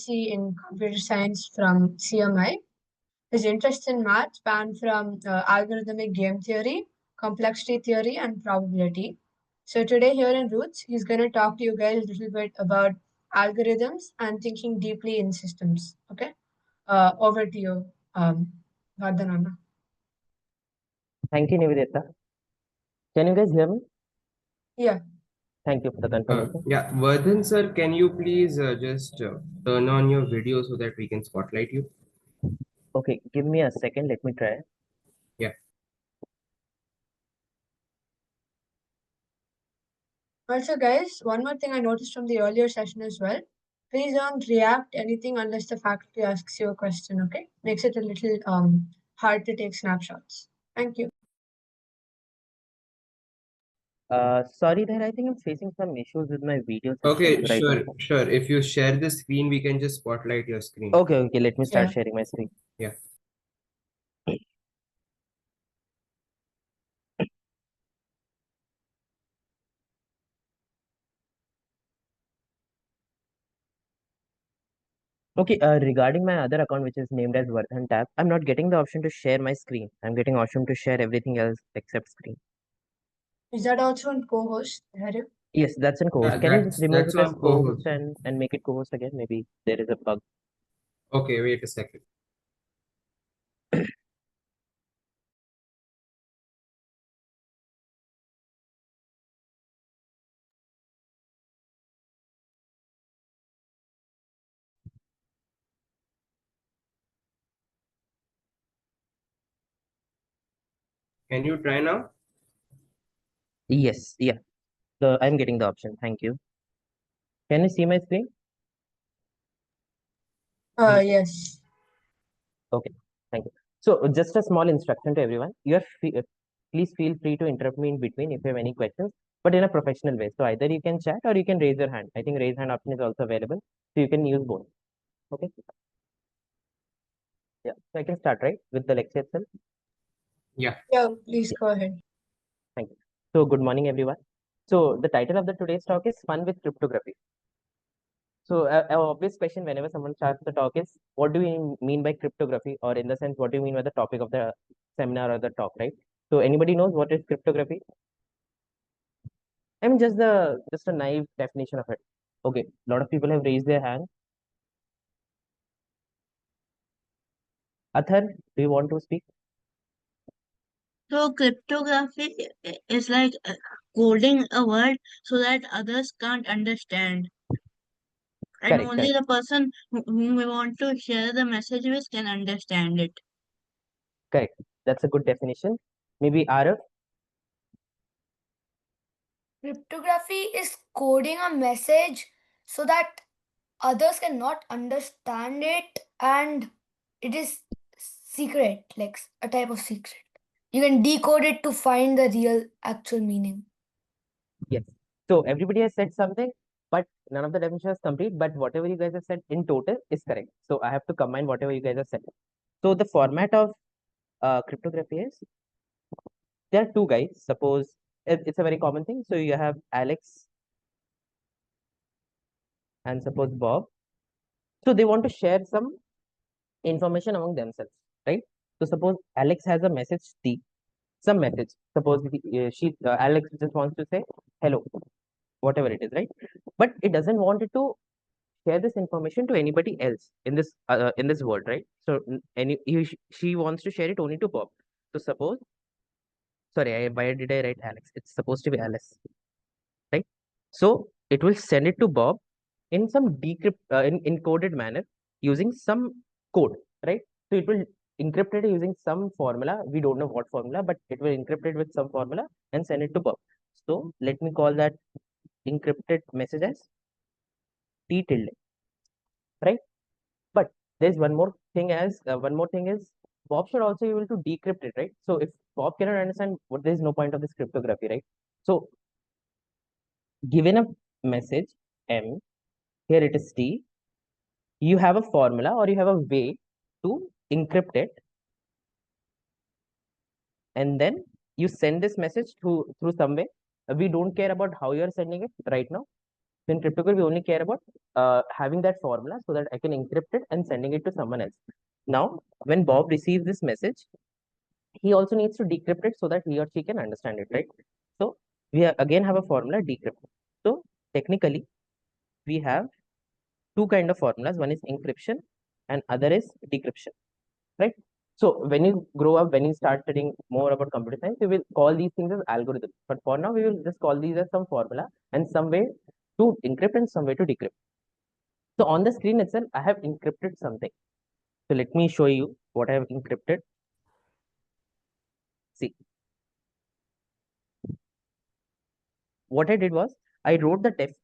BSc in Computer Science from CMI. His interests in math span from algorithmic game theory, complexity theory, and probability. So today here in Roots, he's going to talk to you guys a little bit about algorithms and thinking deeply in systems. Okay, over to you, Vardhan. Thank you, Nivedita. Can you guys hear me? Yeah. Thank you for the confirmation. Yeah, Vardhan sir, can you please just turn on your video so that we can spotlight you? Okay, give me a second. Let me try. Yeah. Also, guys, one more thing I noticed from the earlier session as well. Please don't react anything unless the faculty asks you a question, okay? Makes it a little hard to take snapshots. Thank you. Sorry there, I think I'm facing some issues with my video system Okay, right now. sure. If you share the screen, we can just spotlight your screen. Okay, let me start Yeah. sharing my screen. Yeah. Okay, regarding my other account, which is named as Vardhan tab, I'm not getting the option to share my screen. I'm getting option to share everything else except screen. Is that also in co-host, Harry? Yes, that's in co-host. Can you just remove that's it as on co-host co-host. and make it co-host again? Maybe there is a bug. Okay, wait a second. Can you try now? Yes, yeah. I'm getting the option. Thank you. Can you see my screen? Yes. Okay, thank you. So just a small instruction to everyone. Please feel free to interrupt me in between if you have any questions, but in a professional way. So either you can chat or you can raise your hand. I think raise hand option is also available. So you can use both. Okay. Yeah. So I can start, right, with the lecture itself. Yeah. Yeah, please go ahead. Thank you. So good morning, everyone. So the title of the today's talk is Fun with Cryptography. So an obvious question whenever someone starts the talk is, what do we mean by cryptography? Or in the sense, what do you mean by the topic of the seminar or the talk, right? So anybody knows what is cryptography? I mean, just a naive definition of it. Okay, a lot of people have raised their hand. Athar, do you want to speak? So cryptography is like coding a word so that others can't understand. And Correct, only correct, the person whom we want to share the message with can understand it. correct. That's a good definition. Maybe Arav? Cryptography is coding a message so that others cannot understand it, and it is secret, like a type of secret. You can decode it to find the real actual meaning. Yes. So everybody has said something, but none of the definition is complete. But whatever you guys have said in total is correct. So I have to combine whatever you guys have said. So the format of cryptography is there are two guys. Suppose it's a very common thing. So you have Alex and suppose Bob. So they want to share some information among themselves, right? So suppose Alex has a message T, some message. Suppose Alex just wants to say hello, whatever it is, right? But it doesn't want it to share this information to anybody else in this world, right? So she wants to share it only to Bob. So suppose, sorry, why did I write Alex? It's supposed to be Alice, right? So it will send it to Bob in some in encoded manner using some code, right? So it will encrypt it using some formula. We don't know what formula, but it will encrypt it with some formula and send it to Bob. So let me call that encrypted message as T tilde, right? But there's one more thing is Bob should also be able to decrypt it, right? So if Bob cannot understand what, there is no point of this cryptography, right? So given a message M, here it is T, you have a formula or you have a way to encrypt it, and then you send this message through some way. We don't care about how you're sending it right now. So in cryptography, we only care about having that formula so that I can encrypt it and sending it to someone else. Now, when Bob receives this message, he also needs to decrypt it so that he or she can understand it, right? So we again have a formula decrypt. So technically, we have two kind of formulas. One is encryption and other is decryption, right? So when you grow up, when you start studying more about computer science, you will call these things as algorithms. But for now, we will just call these as some formula and some way to encrypt and some way to decrypt. So on the screen itself, I have encrypted something. So let me show you what I have encrypted. See, what I did was I wrote the text.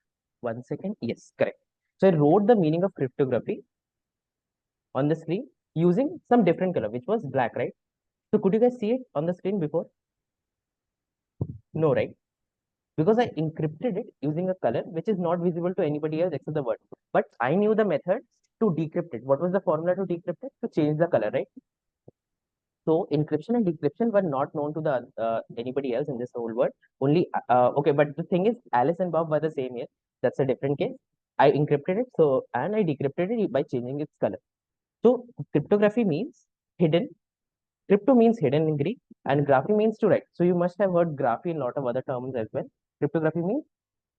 1 second. Yes, correct. So I wrote the meaning of cryptography on the screen using some different color, which was black, right? So could you guys see it on the screen before? No, right? Because I encrypted it using a color which is not visible to anybody else except the word. But I knew the method to decrypt it. What was the formula to decrypt it? To change the color, right? So encryption and decryption were not known to the anybody else in this whole world. Only okay, but the thing is, Alice and Bob were the same here. That's a different case. I encrypted it, so and I decrypted it by changing its color. So cryptography means hidden. Crypto means hidden in Greek, and graphy means to write. So you must have heard graphy in a lot of other terms as well. Cryptography means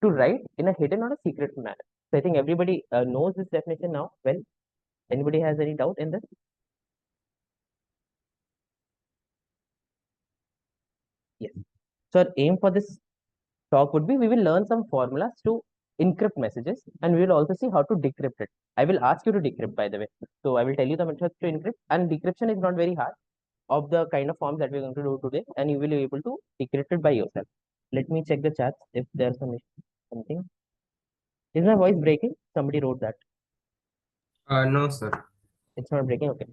to write in a hidden or a secret manner. So I think everybody knows this definition now. Well, anybody has any doubt in this? Yes. So our aim for this talk would be we will learn some formulas to encrypt messages and we will also see how to decrypt it. I will ask you to decrypt, by the way. So I will tell you the methods to encrypt, and decryption is not very hard of the kind of forms that we're going to do today, and you will be able to decrypt it by yourself. Let me check the chats if there's something. Is my voice breaking? Somebody wrote that. No, sir. It's not breaking. Okay.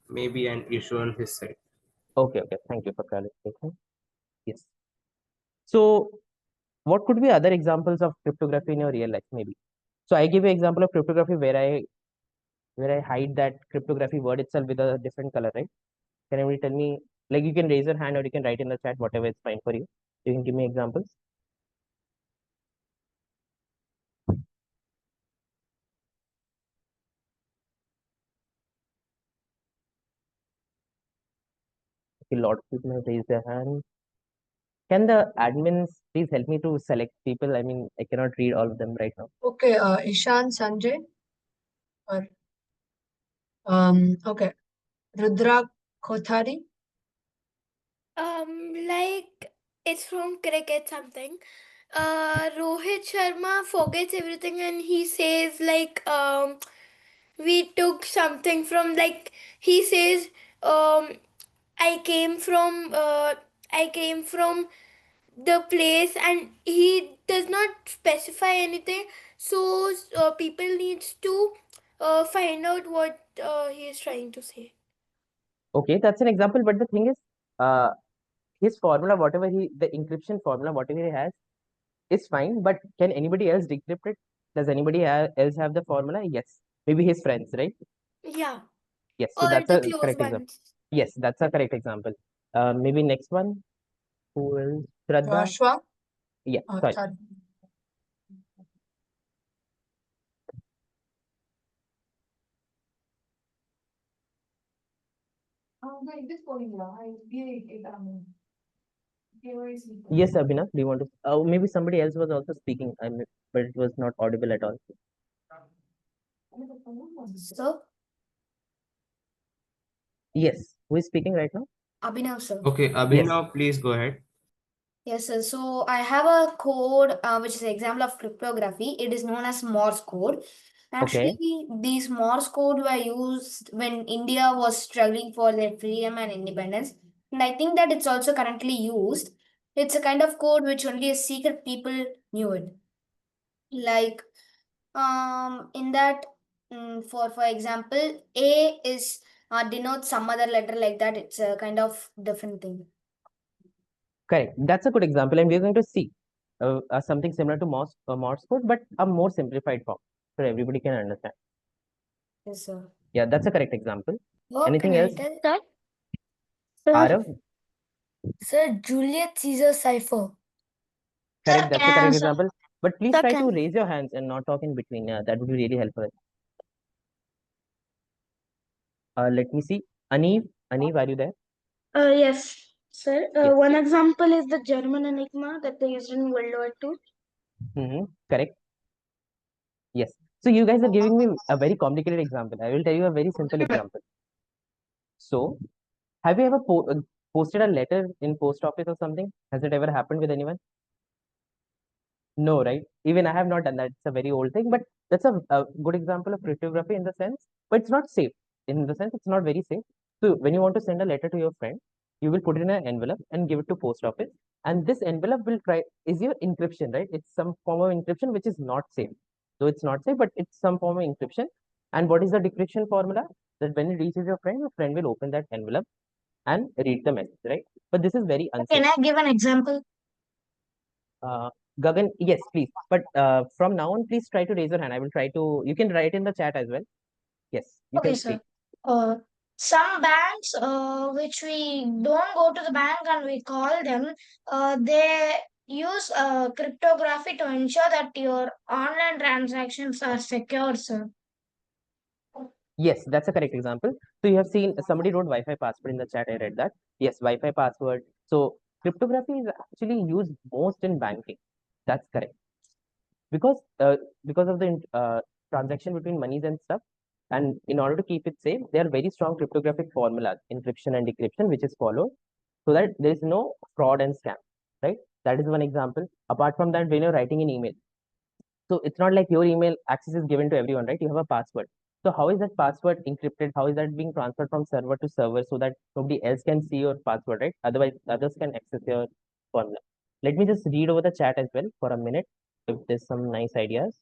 Maybe an issue on his side. Okay. Thank you for clarification. Yes. So what could be other examples of cryptography in your real life? Maybe. So I give you example of cryptography where I hide that cryptography word itself with a different color, right? Can anybody tell me? Like you can raise your hand or you can write in the chat, whatever is fine for you. You can give me examples. Okay, a lot of people have raised their hand. Can the admins please help me to select people? I mean, I cannot read all of them right now. Okay, Ishan, Sanjay, or okay, Rudra Kothari. Like it's from cricket something. Rohit Sharma forgets everything and he says we took something from like he says I came from the place and he does not specify anything, so people needs to find out what he is trying to say. Okay, that's an example. But the thing is, uh, his formula, whatever the encryption formula, whatever he has, is fine. But can anybody else decrypt it? Does anybody else have the formula? Yes. Maybe his friends, right? Yeah, Yes. So or that's the a close correct example. ones. Yes, that's a correct example. Maybe next one. Who else? Shraddha? Joshua. Yeah, sorry. Sorry. Yes, Abhinav, do you want to? Maybe somebody else was also speaking, but it was not audible at all. So, Yes, who is speaking right now? Abhinav sir. Okay, Abhinav, please go ahead. Yes, sir. So I have a code which is an example of cryptography. It is known as Morse code. Okay. Actually, these Morse code were used when India was struggling for their freedom and independence. And I think that it's also currently used. It's a kind of code which only a secret people knew it. Like in that for example, A is denotes some other letter like that. It's a kind of different thing. Correct. That's a good example, and we're going to see something similar to Morse code, but a more simplified form, so everybody can understand. Yes, sir. Yeah, that's a correct example. What Anything can I else? tell? Sir, Arav? Sir, Julius Caesar cipher. Correct. That's a correct Yes. example. But please try to Second. raise your hands and not talk in between. That would be really helpful. Let me see. Aniv, are you there? Yes, sir. Yes. One example is the German enigma that they used in World War II. Correct. Yes. So you guys are giving me a very complicated example. I will tell you a very simple example. So, have you ever posted a letter in post office or something? Has it ever happened with anyone? No, right? Even I have not done that. It's a very old thing, but that's a good example of cryptography in the sense, but it's not safe. In the sense, it's not very safe. So when you want to send a letter to your friend, you will put it in an envelope and give it to post office. And this envelope will is your encryption, right? It's some form of encryption which is not safe. So it's not safe, but it's some form of encryption. And what is the decryption formula? That when it reaches your friend will open that envelope and read the message, right? But this is very unsafe. Can I give an example? Gagan, yes, please. But from now on, please try to raise your hand. I will try to. You can write in the chat as well. Yes, you Okay, can sir. speak. Some banks, which we don't go to the bank and we call them, they use cryptography to ensure that your online transactions are secure, sir. Yes, that's a correct example. So you have seen somebody wrote Wi-Fi password in the chat. I read that. Yes, Wi-Fi password. So cryptography is actually used most in banking. That's correct. Because of the transaction between monies and stuff, and in order to keep it safe, there are very strong cryptographic formulas, encryption and decryption, which is followed, so that there is no fraud and scam. Right? That is one example. Apart from that, when you're writing an email, so it's not like your email access is given to everyone, right? You have a password. So how is that password encrypted? How is that being transferred from server to server so that nobody else can see your password, right? Otherwise, others can access your formula. Let me just read over the chat as well for a minute if there's some nice ideas.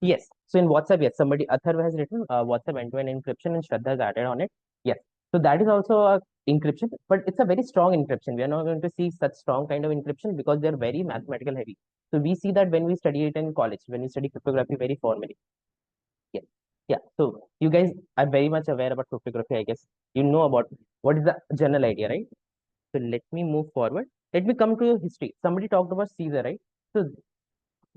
Yes. So in WhatsApp, yes, somebody Atharva has written WhatsApp end-to-end encryption and Shraddha has added on it. Yes. So that is also a encryption, but it's a very strong encryption. We are not going to see such strong kind of encryption because they're very mathematical heavy. So we see that when we study it in college, when we study cryptography very formally. Yes. Yeah. So you guys are very much aware about cryptography, I guess. You know about what is the general idea, right? So let me move forward. Let me come to history. Somebody talked about Caesar, right? So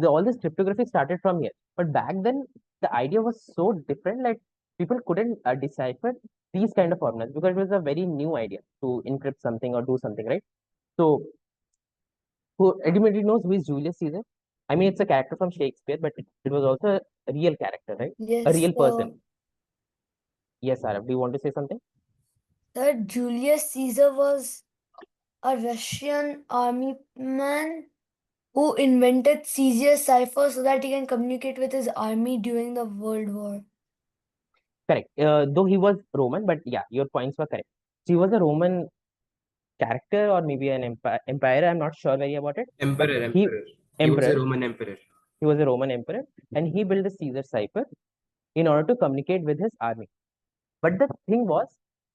all this cryptography started from here. But back then, the idea was so different, like people couldn't decipher these kind of formulas because it was a very new idea to encrypt something or do something, right? So, who everybody knows who is Julius Caesar? I mean, it's a character from Shakespeare, but it was also a real character, right? A Yes, real person. Yes, Arab, do you want to say something? that Julius Caesar was a Russian army man who invented Caesar's cipher so that he can communicate with his army during the World War. Correct. Though he was Roman, but yeah, your points were correct. So he was a Roman character or maybe an empire. I'm not sure very about it. Emperor, He emperor. He was a Roman emperor. He was a Roman emperor, and he built the Caesar cipher in order to communicate with his army. But the thing was,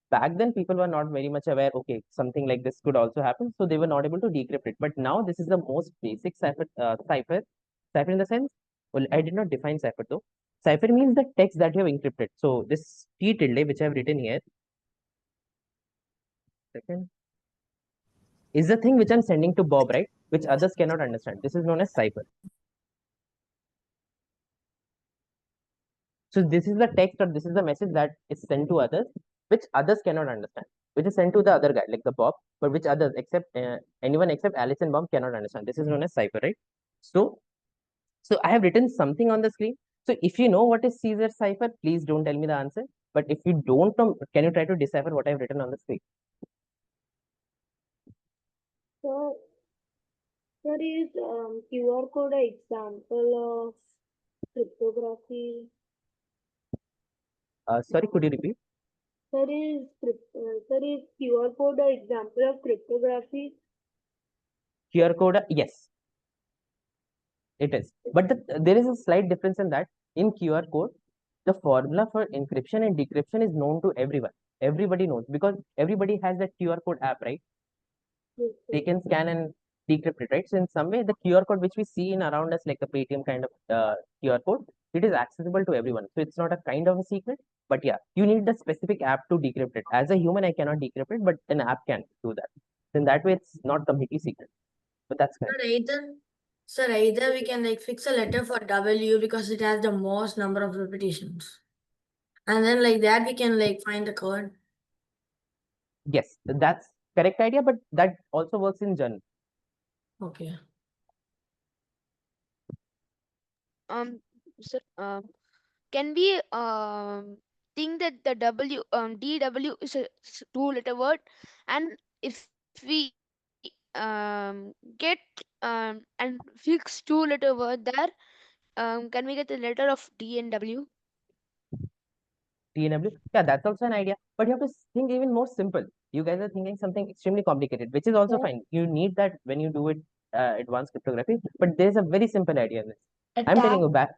back then people were not very much aware. Okay, something like this could also happen, so they were not able to decrypt it. But now this is the most basic cipher. Cipher in the sense. Well, I did not define cipher though. Cipher means the text that you have encrypted. So this T tilde, which I have written here, second, is the thing which I'm sending to Bob, right? Which others cannot understand. This is known as cipher. So this is the text or this is the message that is sent to others, which others cannot understand, which is sent to the other guy, like the Bob, but which others except anyone except Alice and Bob cannot understand. This is known as cipher, right? So, so I have written something on the screen. So if you know what is Caesar cipher, please don't tell me the answer. But if you don't know, can you try to decipher what I have written on the screen? So, there is QR code example of cryptography. Sorry, could you repeat? There is QR code example of cryptography. QR code, yes, it is. But there is a slight difference in that. In QR code, the formula for encryption and decryption is known to everyone. Everybody knows because everybody has that QR code app, right? They can scan and decrypt it, right? So in some way, the QR code which we see in around us, like the Paytm kind of QR code, it is accessible to everyone. So it's not a kind of a secret, but yeah, you need the specific app to decrypt it. As a human, I cannot decrypt it, but an app can do that. In that way, it's not completely secret. But that's correct. Either we can like fix a letter for W because it has the most number of repetitions. And then like that we can like find the code. Yes, that's correct idea, but that also works in journal. Okay. So, can we think that the DW is a two-letter word, and if we get and fix two-letter word there, can we get the letter of D and W? TNW. Yeah, that's also an idea. But you have to think even more simple. You guys are thinking something extremely complicated, which is also fine. You need that when you do it advanced cryptography. But there's a very simple idea in this. I'm telling you back.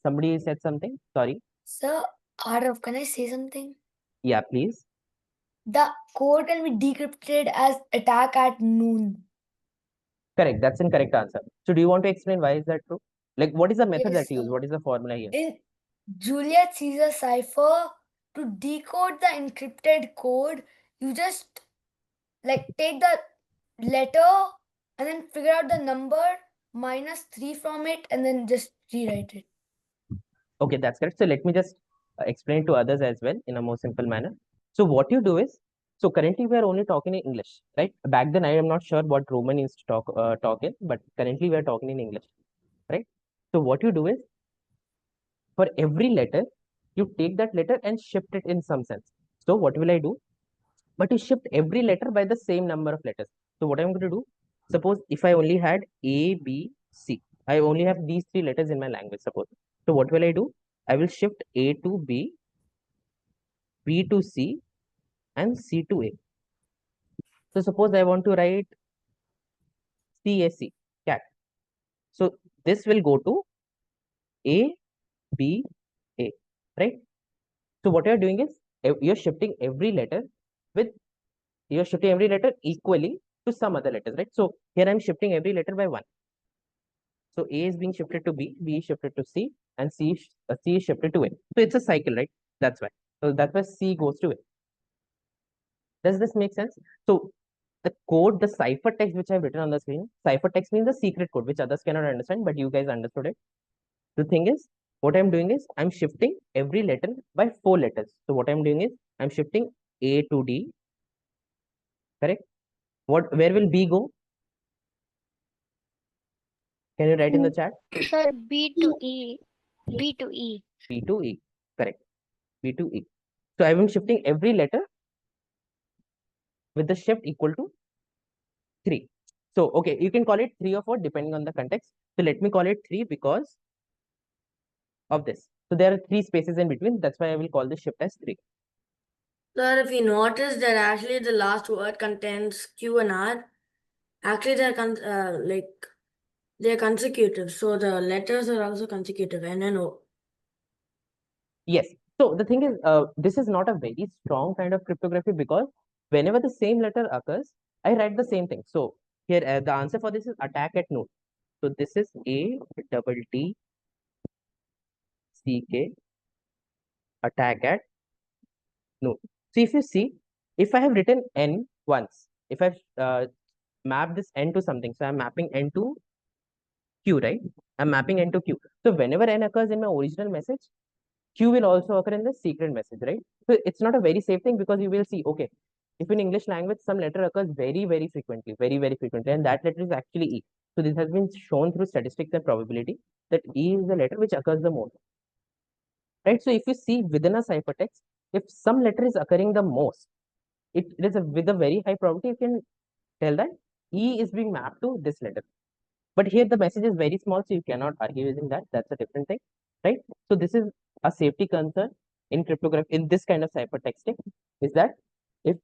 Somebody said something. Sorry. Sir, Arav, can I say something? Yeah, please. The code can be decrypted as attack at noon. Correct. That's an correct answer. So do you want to explain why is that true? Like, what is the method Yes, that you use? sir. What is the formula here? In Julius Caesar cipher, to decode the encrypted code, you just like take the letter and then figure out the number -3 from it and then just rewrite it. Okay, that's correct. So let me just explain to others as well in a more simple manner. So what you do is, so currently we are only talking in English, right? Back then I am not sure what Roman is to talk in, but currently we are talking in English, right? So what you do is, for every letter, you take that letter and shift it in some sense. So what will I do? But you shift every letter by the same number of letters. So what I'm going to do, suppose if I only had A, B, C, I only have these three letters in my language, suppose. So what will I do? I will shift A to B, B to C, and C to A. So suppose I want to write CAC, cat. So this will go to A, B, A, right? So what you're doing is you're shifting every letter with you're shifting every letter equally to some other letters, right? So here I'm shifting every letter by one. So A is being shifted to B, B is shifted to C, and C is shifted to A. So it's a cycle, right? That's why. So that's why C goes to A. Does this make sense? So the code, the ciphertext which I've written on the screen, ciphertext means the secret code which others cannot understand, but you guys understood it. The thing is, what I'm doing is I'm shifting every letter by 4 letters. So what I'm doing is I'm shifting A to D, correct? Where will B go? Can you write in the chat? Sir, B to E. B to E. B to E, correct. B to E. So I'm shifting every letter with the shift equal to 3. So, okay, you can call it 3 or 4 depending on the context. So let me call it 3 because of this. So there are 3 spaces in between. That's why I will call this shift as 3. Sir, if you notice that actually the last word contains Q and R, actually they're consecutive. So the letters are also consecutive, N and O. Yes. So the thing is, this is not a very strong kind of cryptography because whenever the same letter occurs, I write the same thing. So here the answer for this is attack at noon. So this is ATTCK, attack at noon. So if you see, if I have written N once, if I've mapped this N to something, so I'm mapping N to Q, right? I'm mapping N to Q. So whenever N occurs in my original message, Q will also occur in the secret message, right? So it's not a very safe thing because you will see, okay, if in English language some letter occurs very, very frequently, and that letter is actually E. So this has been shown through statistics and probability that E is the letter which occurs the most, right? So if you see within a ciphertext, if some letter is occurring the most, it is with a very high probability, you can tell that E is being mapped to this letter. But here the message is very small, so you cannot argue using that. That's a different thing, right? So this is a safety concern in cryptography, in this kind of ciphertexting, is that if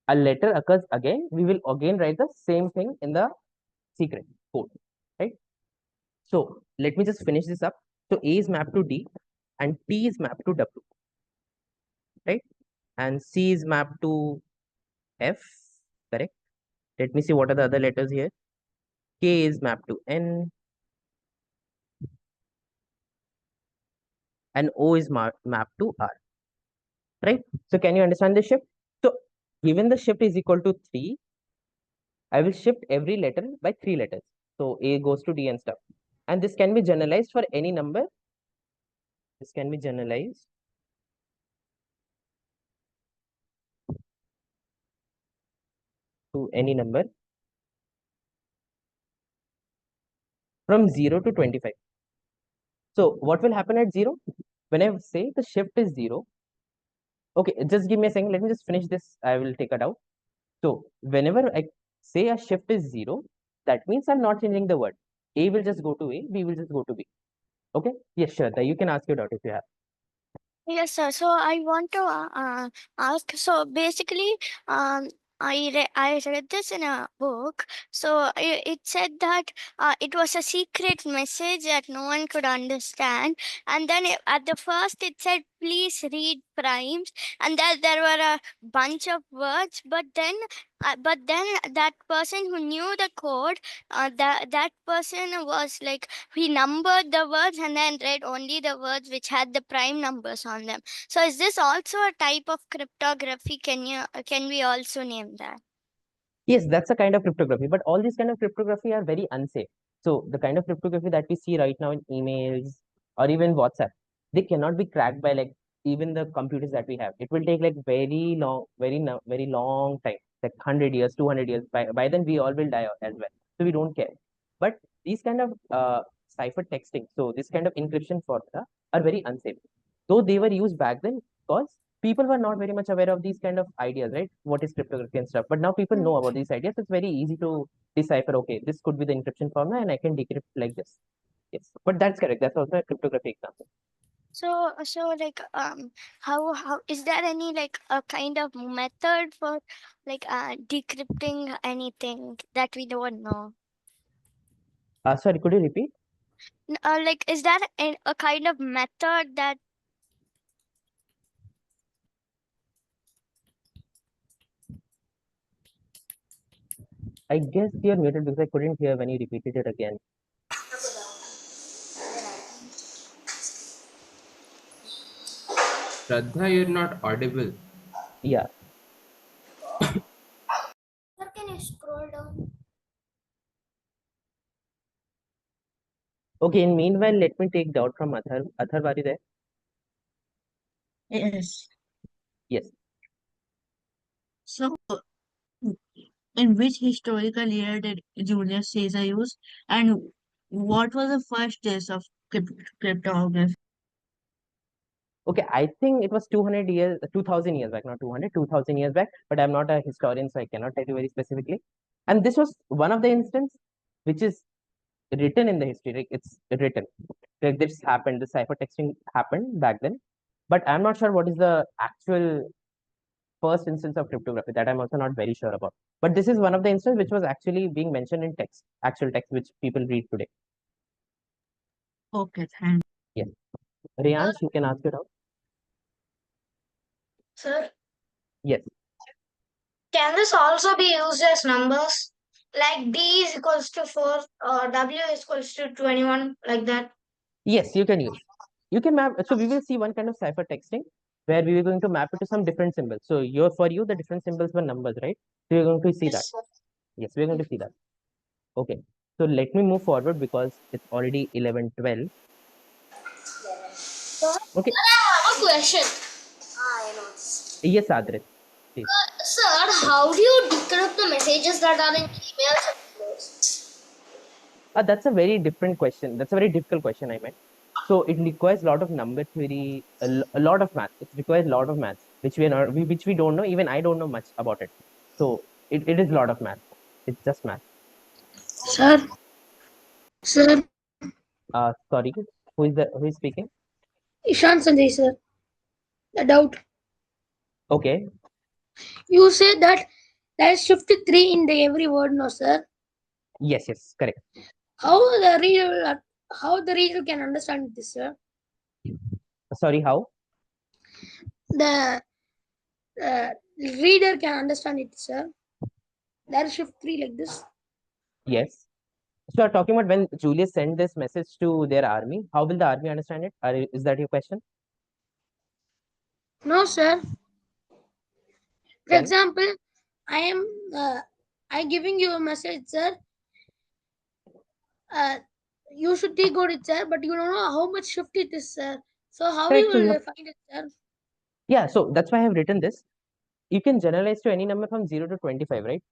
a letter occurs again, we will again write the same thing in the secret code, right? So let me just finish this up. So A is mapped to D and T is mapped to W, right? And C is mapped to F, correct? Let me see what are the other letters here. K is mapped to N, and O is mapped to R, right? So can you understand the shift? So given the shift is equal to 3, I will shift every letter by 3 letters. So A goes to D and stuff. And this can be generalized for any number. This can be generalized to any number from 0 to 25. So what will happen at 0? When I say the shift is 0, okay, just give me a second. Let me just finish this. I will take it out. So whenever I say a shift is 0, that means I'm not changing the word. A will just go to A, B will just go to B. Okay? Yes, sure. You can ask your doubt if you have. Yes, sir. So I want to ask. So basically, I read this in a book. So it said that it was a secret message that no one could understand. And then at the first it said, "Please read primes," and that there were a bunch of words. But then that person who knew the code, that person was like, he numbered the words and then read only the words which had the prime numbers on them. So is this also a type of cryptography? Can we also name that? Yes, that's a kind of cryptography, but all these kind of cryptography are very unsafe. So the kind of cryptography that we see right now in emails or even WhatsApp, they cannot be cracked by like even the computers that we have. It will take like very long, very long time, like 100 years, 200 years. By then we all will die as well. So we don't care. But these kind of cipher texting, so this kind of encryption formula are very unsafe. Though they were used back then because people were not very much aware of these kind of ideas, right? What is cryptography and stuff. But now people know about these ideas. It's very easy to decipher, okay, this could be the encryption formula and I can decrypt like this. Yes. But that's correct. That's also a cryptography example. So like how is there any like a kind of method for like decrypting anything that we don't know? Sorry, could you repeat? Like is there a kind of method that I guess you're muted because I couldn't hear when you repeated it again. Shraddha, you're not audible. Yeah. Sir, can you scroll down? Okay, in meanwhile, let me take doubt from Athar. Athar, are you there? Yes. Yes. So, in which historical year did Julius Caesar use, and what was the first test of cryptography? Okay, I think it was 200 years, 2000 years back, not 200, 2000 years back, but I'm not a historian, so I cannot tell you very specifically. And this was one of the instances which is written in the history, like it's written. Like this happened, the ciphertexting happened back then, but I'm not sure what is the actual first instance of cryptography. That I'm also not very sure about. But this is one of the instances which was actually being mentioned in text, actual text which people read today. Okay, thanks. Yes. Riyansh, you can ask it out. Sir, Yes. can this also be used as numbers? Like D is equals to 4 or W is equals to 21, like that? Yes, you can use. You can map. So we will see one kind of ciphertexting where we are going to map it to some different symbols. So for you, the different symbols were numbers, right? So you're going to see that. Yes, sir. Yes, we're going to see that. Okay. So let me move forward because it's already 11:12. Sir, Okay. I have a question. Yes, Adrit. Please. Sir, how do you decrypt the messages that are in emails and emails? That's a very different question. That's a very difficult question, I meant. So it requires a lot of number theory, a lot of math. It requires a lot of math, which which we don't know. Even I don't know much about it. So it is a lot of math. It's just math. Sir, sir, Sorry, who is speaking? Ishan Sanjay, sir. The doubt. Okay. You said that there is shift 3 in the every word, no, sir. Yes, yes, correct. How the reader can understand this, sir? Sorry, how? The reader can understand it, sir. There is shift 3 like this. Yes. So you're talking about when Julius sent this message to their army, how will the army understand it? Is that your question? No, sir. For Then example, I I'm giving you a message, sir. You should decode it, sir, but you don't know how much shift it is, sir. So how Correct. you So you will have, find it, sir? yeah, so that's why I have written this. You can generalize to any number from 0 to 25, right?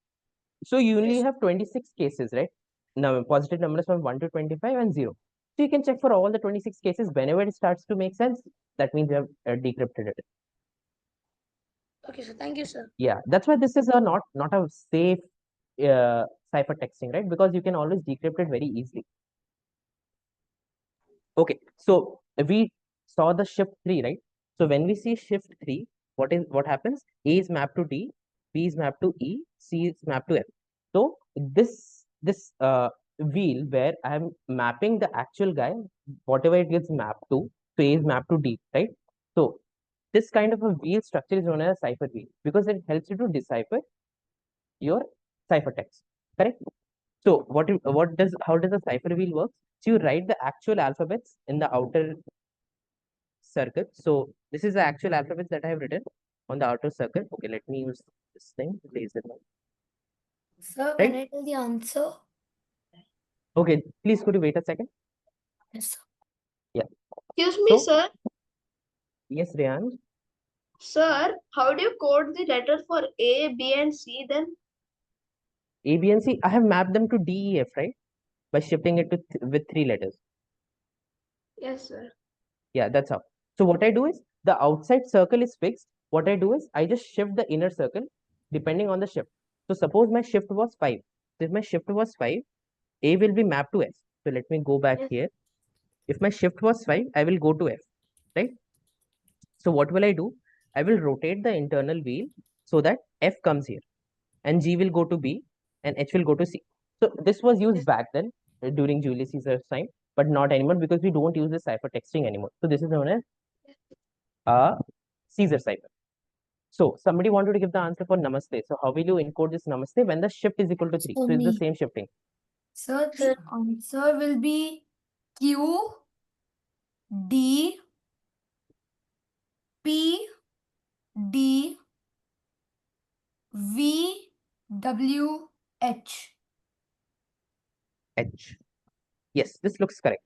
So you only Yes. have 26 cases, right? Now positive numbers from 1 to 25 and 0. So you can check for all the 26 cases. Whenever it starts to make sense, that means you have decrypted it. Okay, sir. Thank you, sir. Yeah, that's why this is a not a safe cipher texting, right? Because you can always decrypt it very easily. Okay, so we saw the shift 3, right? So when we see shift 3, what happens? A is mapped to D, B is mapped to E, C is mapped to F. So this wheel where I am mapping the actual guy, whatever it gets mapped to, so A is mapped to D, right? So this kind of a wheel structure is known as a cipher wheel because it helps you to decipher your ciphertext, correct? So how does a cipher wheel work? So you write the actual alphabets in the outer circle. So this is the actual alphabets that I have written on the outer circle. Okay, let me use this thing, place it. Sir, Right? can I tell the answer? Okay, please could you wait a second? Yes, sir. Yeah. Excuse me, So, sir. yes, Rehan. Sir, how do you code the letter for A, B, and C then? A, B, and C. I have mapped them to D, E, F, right? By shifting it to with 3 letters. Yes, sir. Yeah, that's how. So what I do is the outside circle is fixed. What I do is I just shift the inner circle depending on the shift. So suppose my shift was 5. So if my shift was 5, A will be mapped to F. So let me go back Yes. here. If my shift was 5, I will go to F, right? So what will I do? I will rotate the internal wheel so that F comes here and G will go to B and H will go to C. So this was used back then during Julius Caesar's time, but not anymore because we don't use this ciphertexting anymore. So this is known as Caesar cipher. So somebody wanted to give the answer for namaste. So how will you encode this namaste when the shift is equal to 3? So So it's the me. same shifting. Sir, the answer will be Q D P D V W H. H. Yes, this looks correct.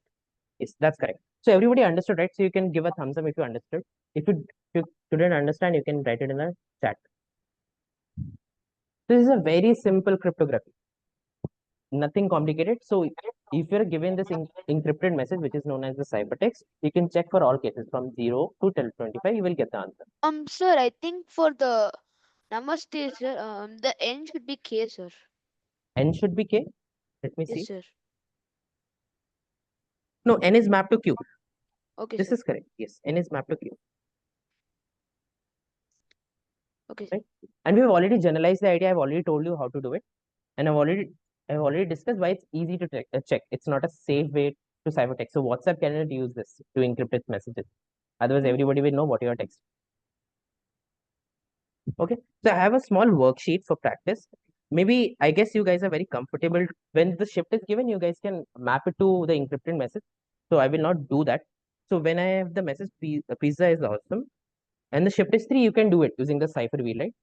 Yes, that's correct. So everybody understood, right? So you can give a thumbs up if you understood. If you couldn't understand, you can write it in the chat. This is a very simple cryptography. Nothing complicated. So if you're given this encrypted message, which is known as the ciphertext, you can check for all cases from 0 to till 25, you will get the answer. Sir, I think for the namaste, sir, the N should be K, sir. N should be K. Let me Yes, see. sir. No, N is mapped to Q. Okay, This sir. is correct. Yes, N is mapped to Q. Okay, Right? And we've already generalized the idea. I've already told you how to do it. And I've already discussed why it's easy to check. It's not a safe way to ciphertext. So WhatsApp cannot use this to encrypt its messages. Otherwise, everybody will know what you are texting. Okay. So I have a small worksheet for practice. Maybe I guess you guys are very comfortable when the shift is given, you guys can map it to the encrypted message. So I will not do that. So when I have the message pizza is awesome and the shift is 3, you can do it using the cipher wheel, right?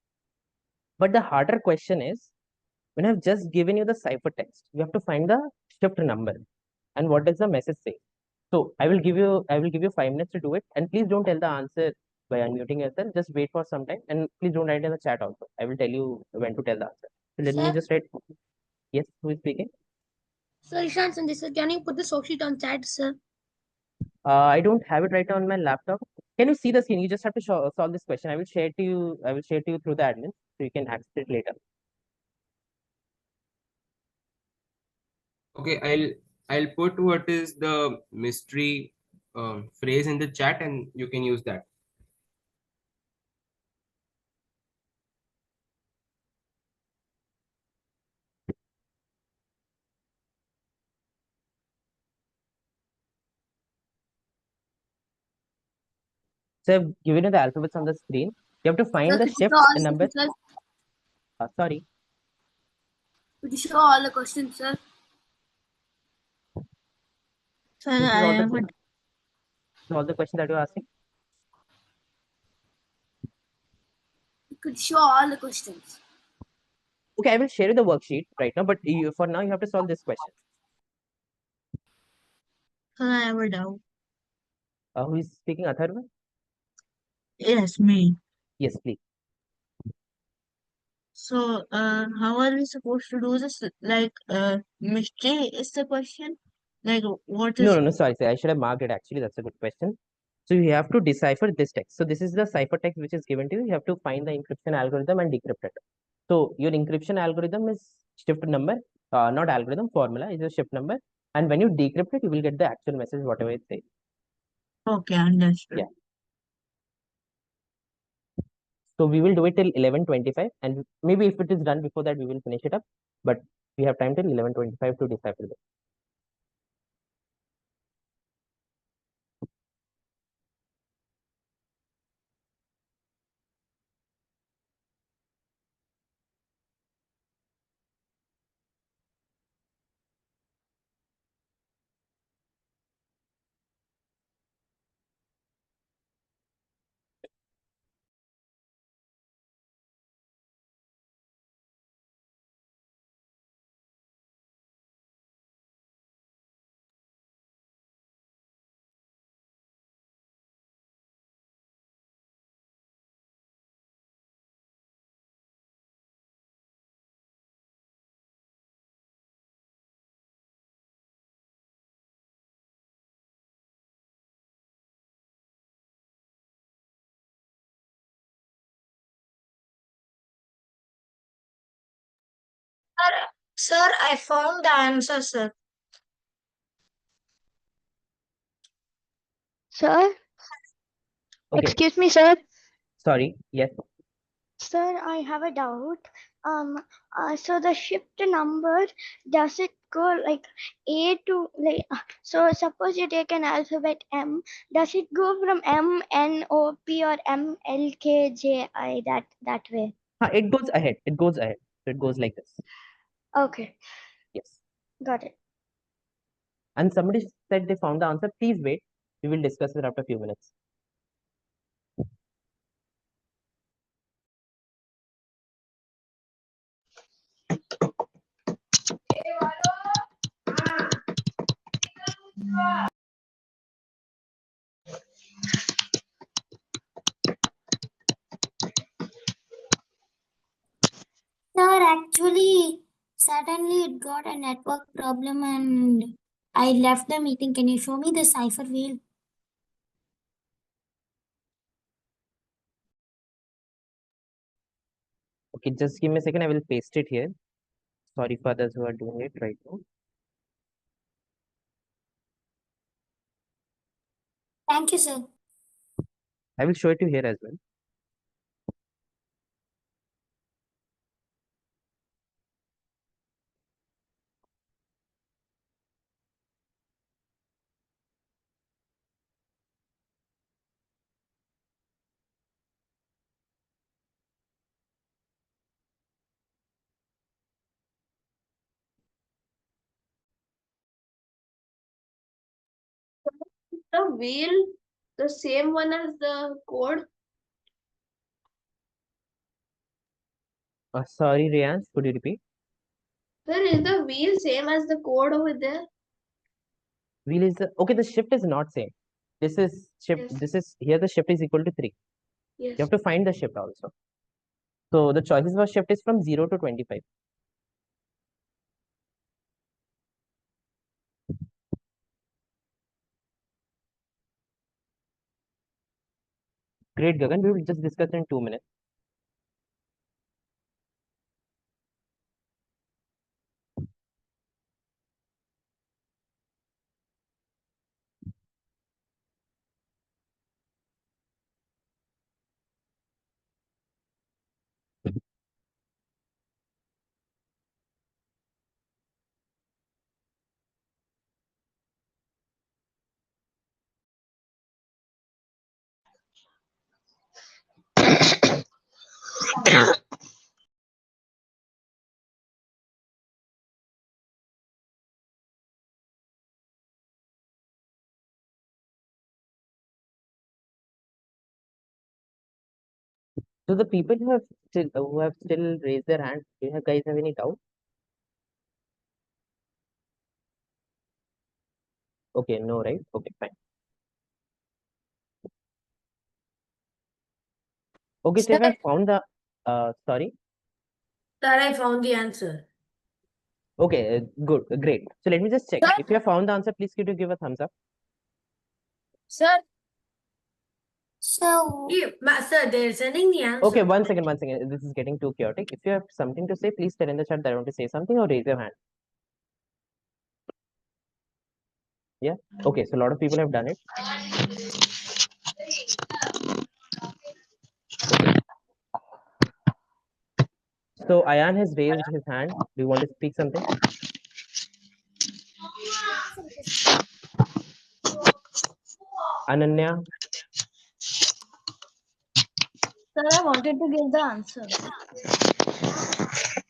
But the harder question is when I've just given you the ciphertext, you have to find the shift number and what does the message say. So I will give you 5 minutes to do it, and please don't tell the answer by unmuting yourself. Just wait for some time, and please don't write in the chat also. I will tell you when to tell the answer. So let me Sir, just write. Yes, who is speaking? sir, Ishan Sandhi, sir, can you put the worksheet on chat, sir? I don't have it right now on my laptop. Can you see the screen? You just have to solve this question. I will share to you. I will share to you through the admin, so you can access it later. Okay, I'll put what is the mystery phrase in the chat, and you can use that. So I've given you the alphabets on the screen. You have to find Sir, the could you show shifts all and the numbers. questions? Sorry. Could you show all the questions, sir? Sir, This is I all the haven't. questions that you're asking. Could show all the questions. Okay, I will share you the worksheet right now, but for now you have to solve this question. So I have a doubt. Who is speaking, Atharva? Yes, me. Yes, please. So, how are we supposed to do this? Like, mystery is the question? Like, what is... No, sorry, I should have marked it actually. That's a good question. So you have to decipher this text. So this is the ciphertext which is given to you. You have to find the encryption algorithm and decrypt it. So your encryption algorithm is shift number, not algorithm, formula is a shift number. And when you decrypt it, you will get the actual message, whatever it says. Okay, understood. Yeah. So we will do it till 11:25, and maybe if it is done before that, we will finish it up. But we have time till 11:25 to decipher this. Sir, I found the answer, sir. Sir, Okay, excuse me, sir. sorry. Yes. Sir, I have a doubt. So the shift number, does it go like A to like so suppose you take an alphabet M, does it go from M N O P or M L K J I that way? It goes ahead. It goes ahead. So it goes like this. Okay, Yes. got it. And somebody said they found the answer. Please wait. We will discuss it after a few minutes. Sir, actually, suddenly it got a network problem and I left the meeting. Can you show me the cipher wheel? Okay, just give me a second. I will paste it here. Sorry for others who are doing it right now. Thank you, sir. I will show it to you here as well. The wheel, the same one as the code? Sorry, Riyans, could you repeat? Sir, is the wheel same as the code over there? Wheel is okay. The shift is not same. This is shift. Yes. This is here. The shift is equal to 3. Yes. You have to find the shift also. So the choices for shift is from 0 to 25. Great, Gagan. We will just discuss in 2 minutes. So the people who have still raised their hand, do you guys have any doubt? Okay, no, right? Okay, fine. Okay, so if I found the sorry. Sir, I found the answer. Okay, good, great. So let me just check. If you have found the answer, please could you give a thumbs up? Sir, So, Sir, they're sending the answer. Okay, one second. This is getting too chaotic. If you have something to say, please tell in the chat that I want to say something or raise your hand. Yeah. Okay, so a lot of people have done it. Okay. So Ayan has raised his hand. Do you want to speak something? Ananya. sir, I wanted to give the answer.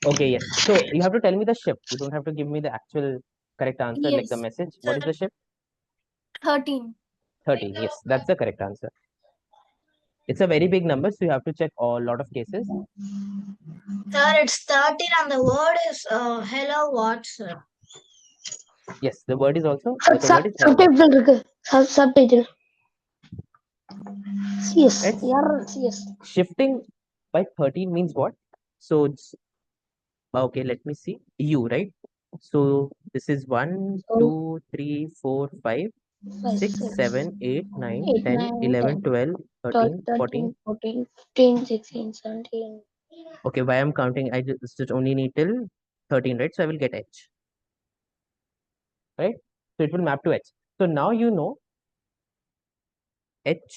Okay, yes. So you have to tell me the shift. You don't have to give me the actual correct answer, like the Yes. message. What is the shift? 13. 13. Yes, that's the correct answer. It's a very big number, so you have to check a lot of cases. sir, it's 13 and the word is hello what, sir? Yes, the word is also the word is hello. Subtitle இருக்கு. Subtitle. Yes. Right? Yes. Shifting by 13 means what? So okay, let me see. U, right? So this is 1, 2, 3, 4, 5, 6, 7, 8, 9, 8, 10, 9, 11, 10, 12, 12, 13, 14. 13, 14, 15, 16, 17. Okay, why I'm counting? I just only need till 13, right? So I will get H, right? So it will map to H. So now you know H.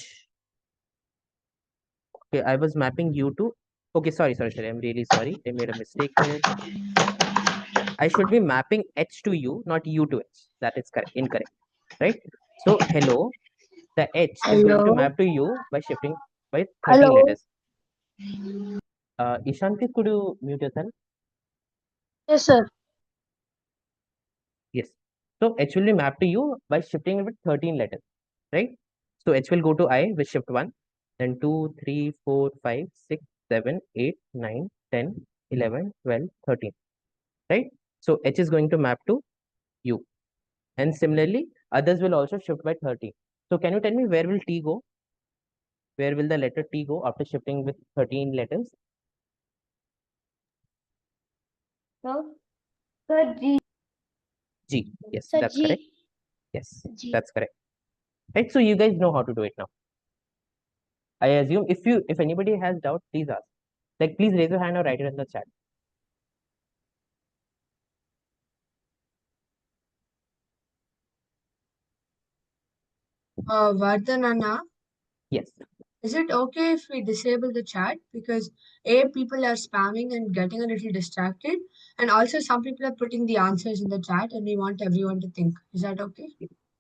Okay, I was mapping U to. Okay, sorry. I'm really sorry. I made a mistake here. I should be mapping H to U, not U to H. That is correct. Incorrect, right? So hello, the H is going to Hello. map to U by shifting by 13 Hello. letters. Ishanti, could you mute yourself? Yes, sir. Yes. So H will be mapped to U by shifting it with 13 letters, right? So H will go to I with shift 1, then 2, 3, 4, 5, 6, 7, 8, 9, 10, 11, 12, 13, right? So H is going to map to U. And similarly, others will also shift by 13. So can you tell me where will T go? Where will the letter T go after shifting with 13 letters? Sir, G. G. Yes, Sir, that's G. correct. Yes, G. that's correct. Right. So you guys know how to do it now. I assume if anybody has doubt, please ask. Like please raise your hand or write it in the chat. Vardhan Anna, Yes. is it okay if we disable the chat? Because A, people are spamming and getting a little distracted, and also some people are putting the answers in the chat and we want everyone to think. Is that okay?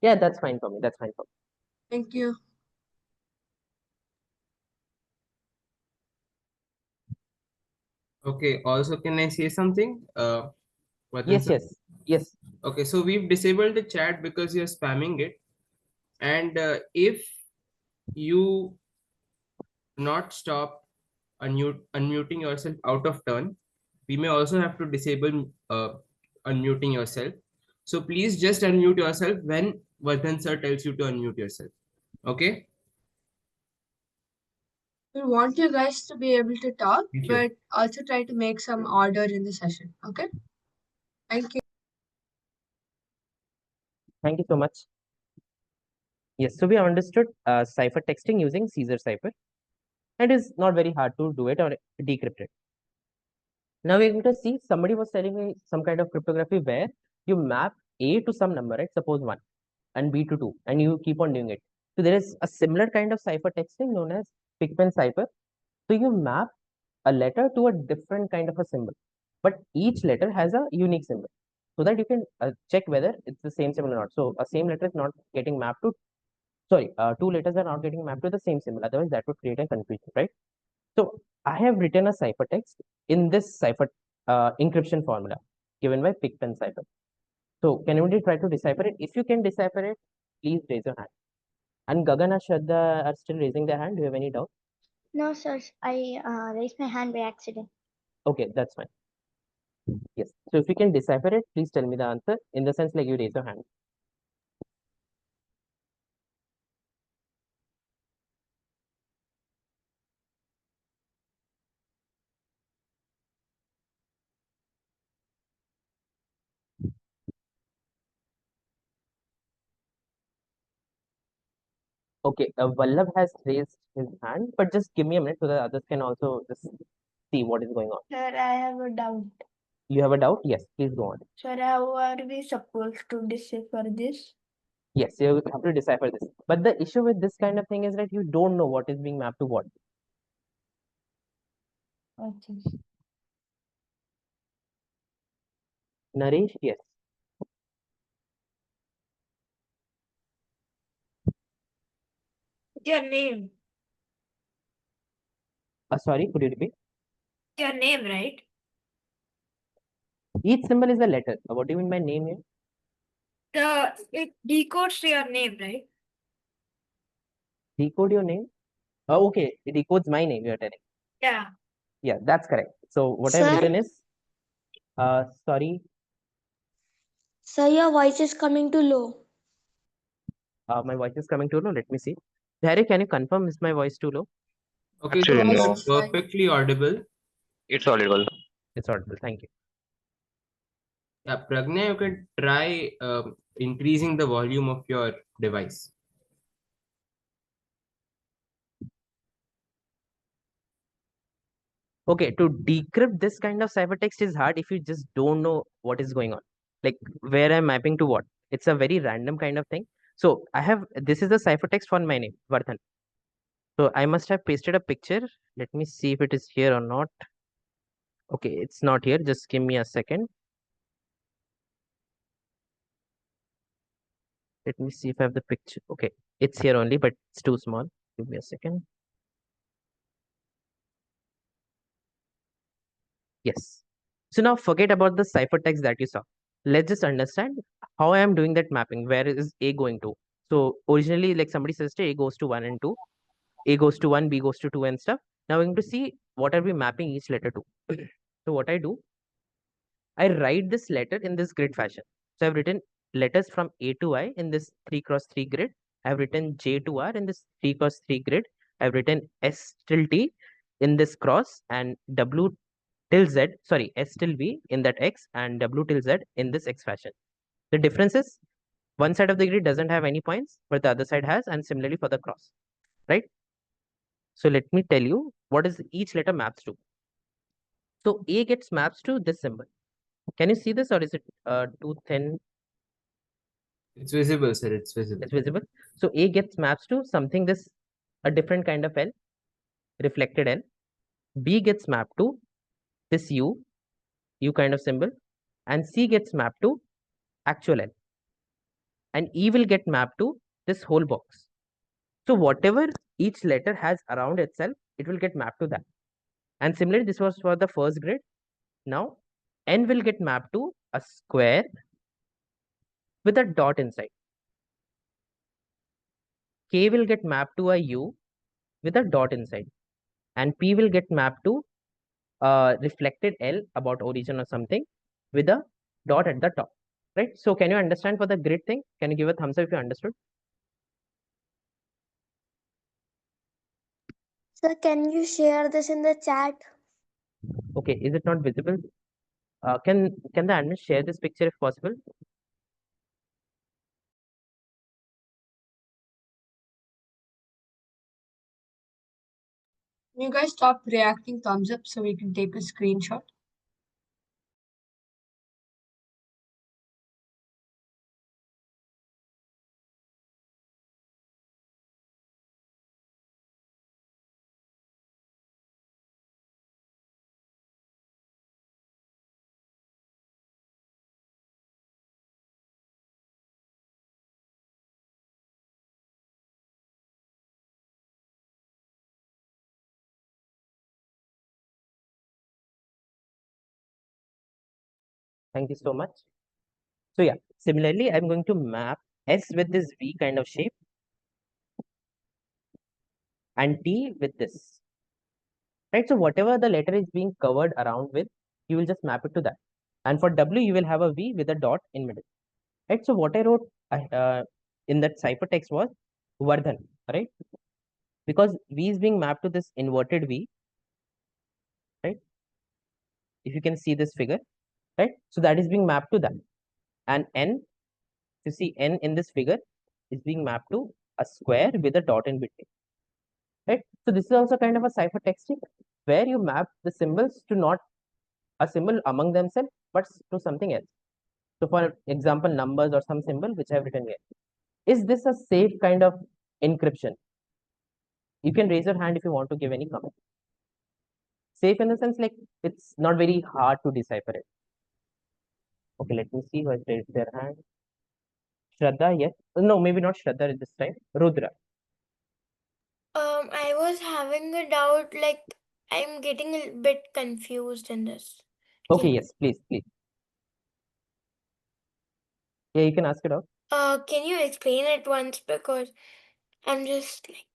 Yeah, that's fine for me. That's fine for me. Thank you. Okay, also can I say something? Vardhan Yes, sir? yes. Okay, so we've disabled the chat because you're spamming it. And if you not stop unmuting yourself out of turn, we may also have to disable unmuting yourself. So please just unmute yourself when Vardhan sir tells you to unmute yourself. Okay? We want you guys to be able to talk, Thank you. but also try to make some order in the session. Okay? Thank you. Thank you so much. Yes, so we have understood cipher texting using Caesar cipher. It is not very hard to do it or decrypt it. Now we're going to see somebody was telling me some kind of cryptography where you map A to some number, right? Suppose 1 and B to 2, and you keep on doing it. So there is a similar kind of cipher texting known as Pigpen cipher. So you map a letter to a different kind of a symbol, but each letter has a unique symbol so that you can check whether it's the same symbol or not. So a same letter is not getting mapped to, sorry, two letters are not getting mapped to the same symbol. Otherwise, that would create a confusion, right? So I have written a ciphertext in this cipher encryption formula given by Pigpen cipher. So can anybody try to decipher it? If you can decipher it, please raise your hand. And Gagan and Shraddha are still raising their hand. Do you have any doubt? No, sir. I raised my hand by accident. Okay, that's fine. Yes. So if you can decipher it, please tell me the answer in the sense like you raise your hand. Okay, Vallabh has raised his hand, but just give me a minute so that others can also just see what is going on. Sir, I have a doubt. You have a doubt? Yes, please go on. Sir, how are we supposed to decipher this? Yes, you have to decipher this. But the issue with this kind of thing is that you don't know what is being mapped to what. Okay. Naresh, yes. Your name. Sorry, could you repeat? Your name, right? Each symbol is a letter. What do you mean by name here? It decodes your name, right? Decode your name? Oh, okay. It decodes my name, you're telling. Yeah. Yeah, that's correct. So what I've Sir? written is, sorry, Sir, your voice is coming too low. my voice is coming too low. Let me see. Harry, can you confirm is my voice too low? Okay, Your so voice you're is fine. perfectly audible. It's audible. It's audible. Thank you. Yeah, Pragna, you can try increasing the volume of your device. Okay, to decrypt this kind of ciphertext is hard if you just don't know what is going on, like where I'm mapping to what. It's a very random kind of thing. So I have, this is the ciphertext for my name, Vardhan. So I must have pasted a picture. Let me see if it is here or not. Okay, it's not here. Just give me a second. Let me see if I have the picture. Okay, it's here only, but it's too small. Give me a second. Yes. So now forget about the ciphertext that you saw. Let's just understand how I am doing that mapping. Where is A going to? So originally, like somebody says, A goes to 1 and 2, A goes to 1, B goes to 2 and stuff. Now we're going to see what are we mapping each letter to. So what I do, I write this letter in this grid fashion. So I've written letters from A to I in this 3 cross 3 grid. I've written J to R in this 3 cross 3 grid. I've written S till T in this cross and W till Z, sorry, S till V in that X and W till Z in this X fashion. The difference is one side of the grid doesn't have any points, but the other side has, and similarly for the cross, right? So let me tell you what is each letter maps to. So A gets maps to this symbol. Can you see this or is it too thin? It's visible, sir. It's visible. It's visible. So A gets maps to something this, a different kind of L, reflected L. B gets mapped to this U kind of symbol, and C gets mapped to actual L. And E will get mapped to this whole box. So whatever each letter has around itself, it will get mapped to that. And similarly, this was for the first grid. Now, N will get mapped to a square with a dot inside. K will get mapped to a U with a dot inside. And P will get mapped to a reflected L about origin or something with a dot at the top. Right? So can you understand for the grid thing? Can you give a thumbs up if you understood? Sir, can you share this in the chat? Okay, is it not visible? Can the admin share this picture if possible? Can you guys stop reacting thumbs up so we can take a screenshot? Thank you so much. So yeah, similarly, I'm going to map S with this V kind of shape and T with this. right? So whatever the letter is being covered around with, you will just map it to that. And for W, you will have a V with a dot in middle, right? So what I wrote in that ciphertext was Vardhan, right? Because V is being mapped to this inverted V, right? If you can see this figure, right? So that is being mapped to that. And N, you see N in this figure is being mapped to a square with a dot in between, right? So this is also kind of a ciphertext where you map the symbols to not a symbol among themselves, but to something else. So for example, numbers or some symbol which I have written here. Is this a safe kind of encryption? You can raise your hand if you want to give any comment. Safe in the sense like it's not very hard to decipher it. Okay, let me see who has raised their hand. Shraddha, yes. No, maybe not Shraddha this time. Rudra. I was having a doubt, like I'm getting a bit confused in this. Okay, yes, please, please. Yeah, you can ask it out. Can you explain it once, because I'm just like,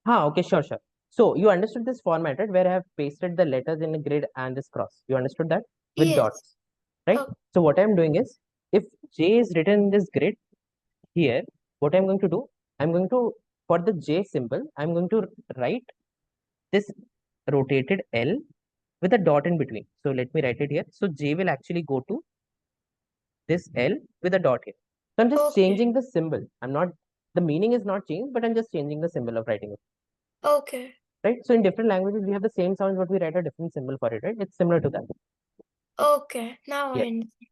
Okay, sure, sure. So you understood this format, right? Where I have pasted the letters in a grid and this cross. You understood that? With yes. dots, right? Okay. So what I'm doing is, if J is written in this grid here, what I'm going to do, I'm going to, for the J symbol, I'm going to write this rotated L with a dot in between. So let me write it here. So J will actually go to this L with a dot here. So I'm just Okay. changing the symbol. I'm not, the meaning is not changed, but I'm just changing the symbol of writing it. Okay. Right? So in different languages, we have the same sounds, but we write a different symbol for it, right? It's similar to that. Okay. Now I Yes. understand.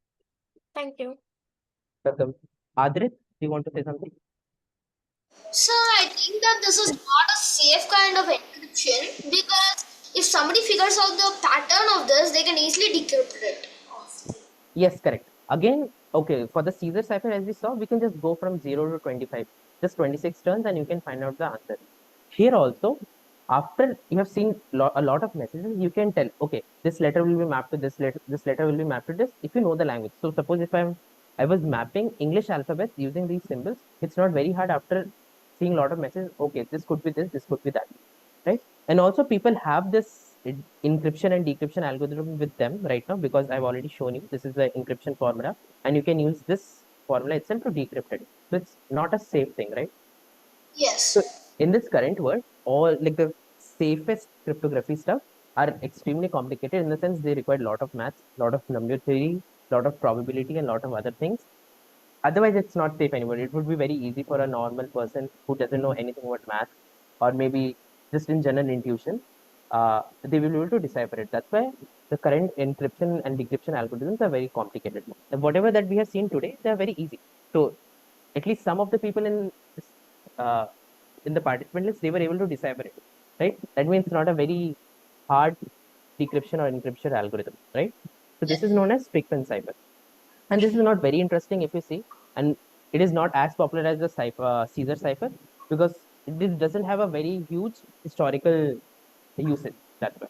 Thank you. Welcome. Adrit, do you want to say something? Sir, I think that this is not a safe kind of encryption, because if somebody figures out the pattern of this, they can easily decrypt it. Yes, correct. Again, okay, for the Caesar cipher, as we saw, we can just go from 0 to 25, just 26 turns, and you can find out the answer. Here also, after you have seen a lot of messages, you can tell, okay, this letter will be mapped to this letter will be mapped to this, if you know the language. So suppose if I was mapping English alphabet using these symbols, it's not very hard after seeing a lot of messages, okay, this could be this could be that, right? And also people have this encryption and decryption algorithm with them right now, because I've already shown you this is the encryption formula, and you can use this formula itself to decrypt it. So it's not a safe thing, right? Yes. So in this current world, all like the safest cryptography stuff are extremely complicated, in the sense they require a lot of maths, a lot of number theory, a lot of probability, and a lot of other things. Otherwise, it's not safe anymore. It would be very easy for a normal person who doesn't know anything about math, or maybe just in general intuition, they will be able to decipher it. That's why the current encryption and decryption algorithms are very complicated. And whatever that we have seen today, they are very easy. So at least some of the people uh, in the participant list, they were able to decipher it, right? That means it's not a very hard decryption or encryption algorithm, right? So this is known as Pigpen cipher. And this is not very interesting if you see, and it is not as popular as the Caesar cipher, because it doesn't have a very huge historical usage. That's why.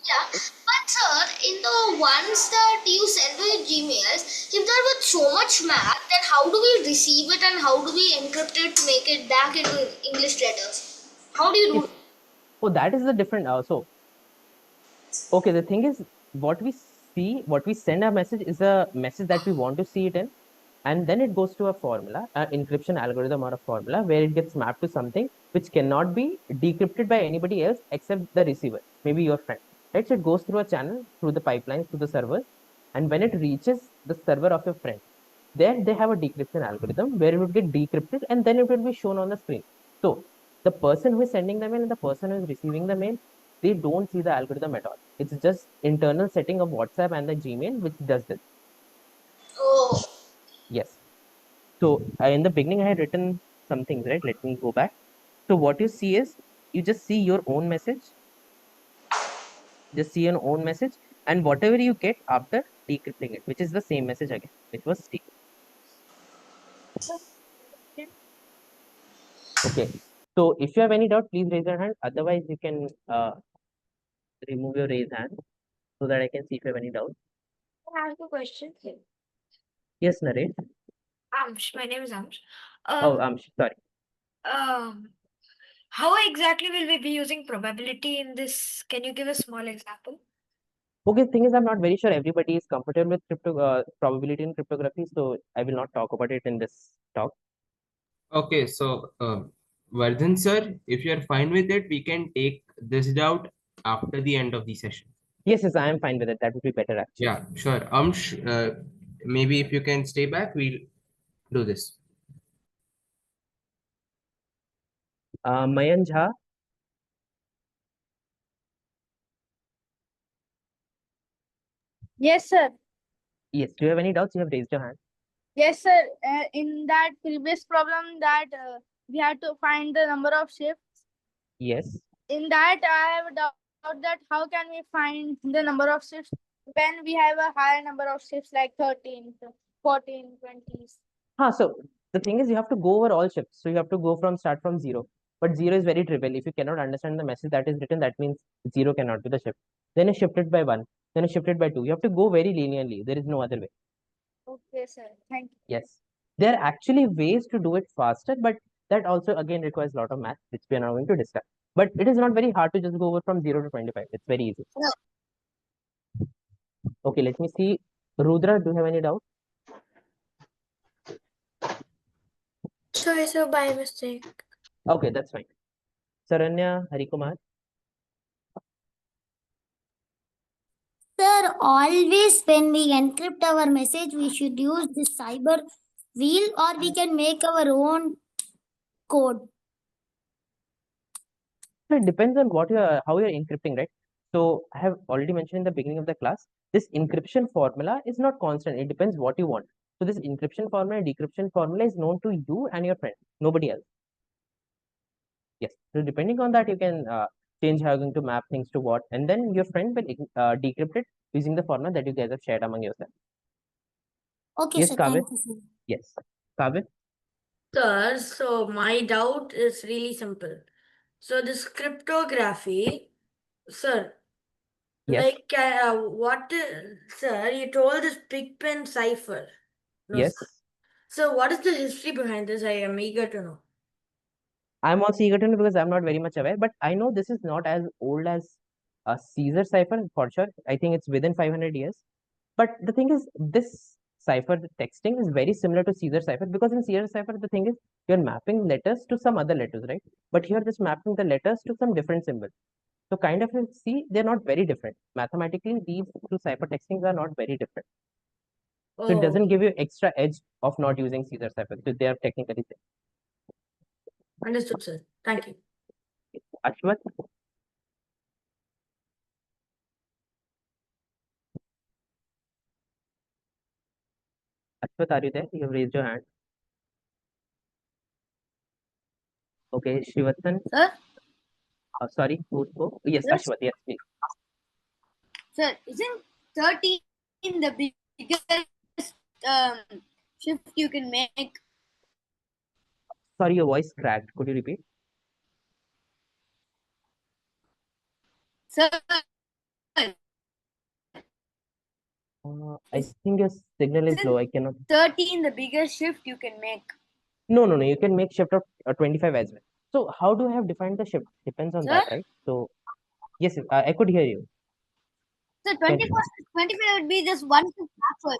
Yeah, but sir, in the ones that you send to your Gmails, if there was so much math, then how do we receive it and how do we encrypt it to make it back into English letters? How do you do Yes. Oh, that is the different. Okay, the thing is, what we send a message is a message that we want to see it in, and then it goes to a formula, an encryption algorithm or a formula, where it gets mapped to something which cannot be decrypted by anybody else except the receiver, maybe your friend, right? So it goes through a channel, through the pipelines, to the servers, and when it reaches the server of your friend, there they have a decryption algorithm where it would get decrypted, and then it will be shown on the screen. So the person who is sending the mail and the person who is receiving the mail, they don't see the algorithm at all. It's just internal setting of WhatsApp and the Gmail which does this. Oh, Yes. So in the beginning, I had written some things, right? Let me go back. So what you see is, you just see your own message, just see your own message, and whatever you get after decrypting it, which is the same message again, which was T. Okay. So if you have any doubt, please raise your hand. Otherwise, you can remove your raise hand so that I can see if you have any doubt. Can I ask a question? Yes, Naresh. Amsh, my name is Amsh. Oh, I'm sorry. Um, How exactly will we be using probability in this? Can you give a small example? Okay, thing is, I'm not very sure everybody is comfortable with probability in cryptography, so I will not talk about it in this talk. Okay, so Vardhan sir, if you are fine with it, we can take this out after the end of the session. Yes, yes, I am fine with it. That would be better actually. Yeah, sure. Maybe if you can stay back, we'll do this. Mayan Jha, Yes, sir. yes. Do you have any doubts? You have raised your hand. Yes, sir. In that previous problem that we had to find the number of shifts. Yes. In that, I have a doubt that how can we find the number of shifts when we have a higher number of shifts like 13, 14, 20. So the thing is, you have to go over all shifts. So you have to start from zero. But zero is very trivial. If you cannot understand the message that is written, that means zero cannot be the shift. Then you shift it by one. Then you shift it by two. You have to go very linearly. There is no other way. Okay, sir. Thank you. Yes. There are actually ways to do it faster, but that also again requires a lot of math, which we are now going to discuss. But it is not very hard to just go over from 0 to 25. It's very easy. Okay, let me see. Rudra, do you have any doubt? Sorry, sir, by mistake. Okay, that's fine. Saranya, Harikumar. Sir, always when we encrypt our message, we should use the cyber wheel or we can make our own code. So it depends on how you're encrypting, right? So I have already mentioned in the beginning of the class, this encryption formula is not constant. It depends what you want. So this encryption formula and decryption formula is known to you and your friend, nobody else. Yes. So depending on that, you can change how you're going to map things to what, and then your friend will decrypt it using the formula that you guys have shared among yourself. Okay, Yes, sir. Kavit? Thank you, sir. Yes. Kavit? Sir, so my doubt is really simple. So this cryptography, sir, Yes. like sir, you told this Pigpen cipher. No, Yes. sir. So what is the history behind this? I am eager to know. I'm also eager to know because I'm not very much aware, but I know this is not as old as a Caesar cipher for sure. I think it's within 500 years. But the thing is, this cipher texting is very similar to Caesar cipher because in Caesar cipher, the thing is you're mapping letters to some other letters, right? But here, just mapping the letters to some different symbols. So kind of you see, they're not very different. Mathematically, these two cipher textings are not very different. So it doesn't give you extra edge of not using Caesar cipher. So they are technically same. Understood, sir. Thank you. Ashwath? Ashwath, are you there? You have raised your hand. Okay, Shivathan. Sir? Sorry, who spoke? Yes, Yes. Ashwath, yes, please. Sir, isn't 13 the biggest shift you can make? Sorry, your voice cracked. Could you repeat? Sir, I think your signal is low. I cannot. 13 the biggest shift you can make? No. You can make shift of 25 as well. So how do I have defined the shift? Depends on that, right? So yes, I could hear you. So 25 would be just one shift backward.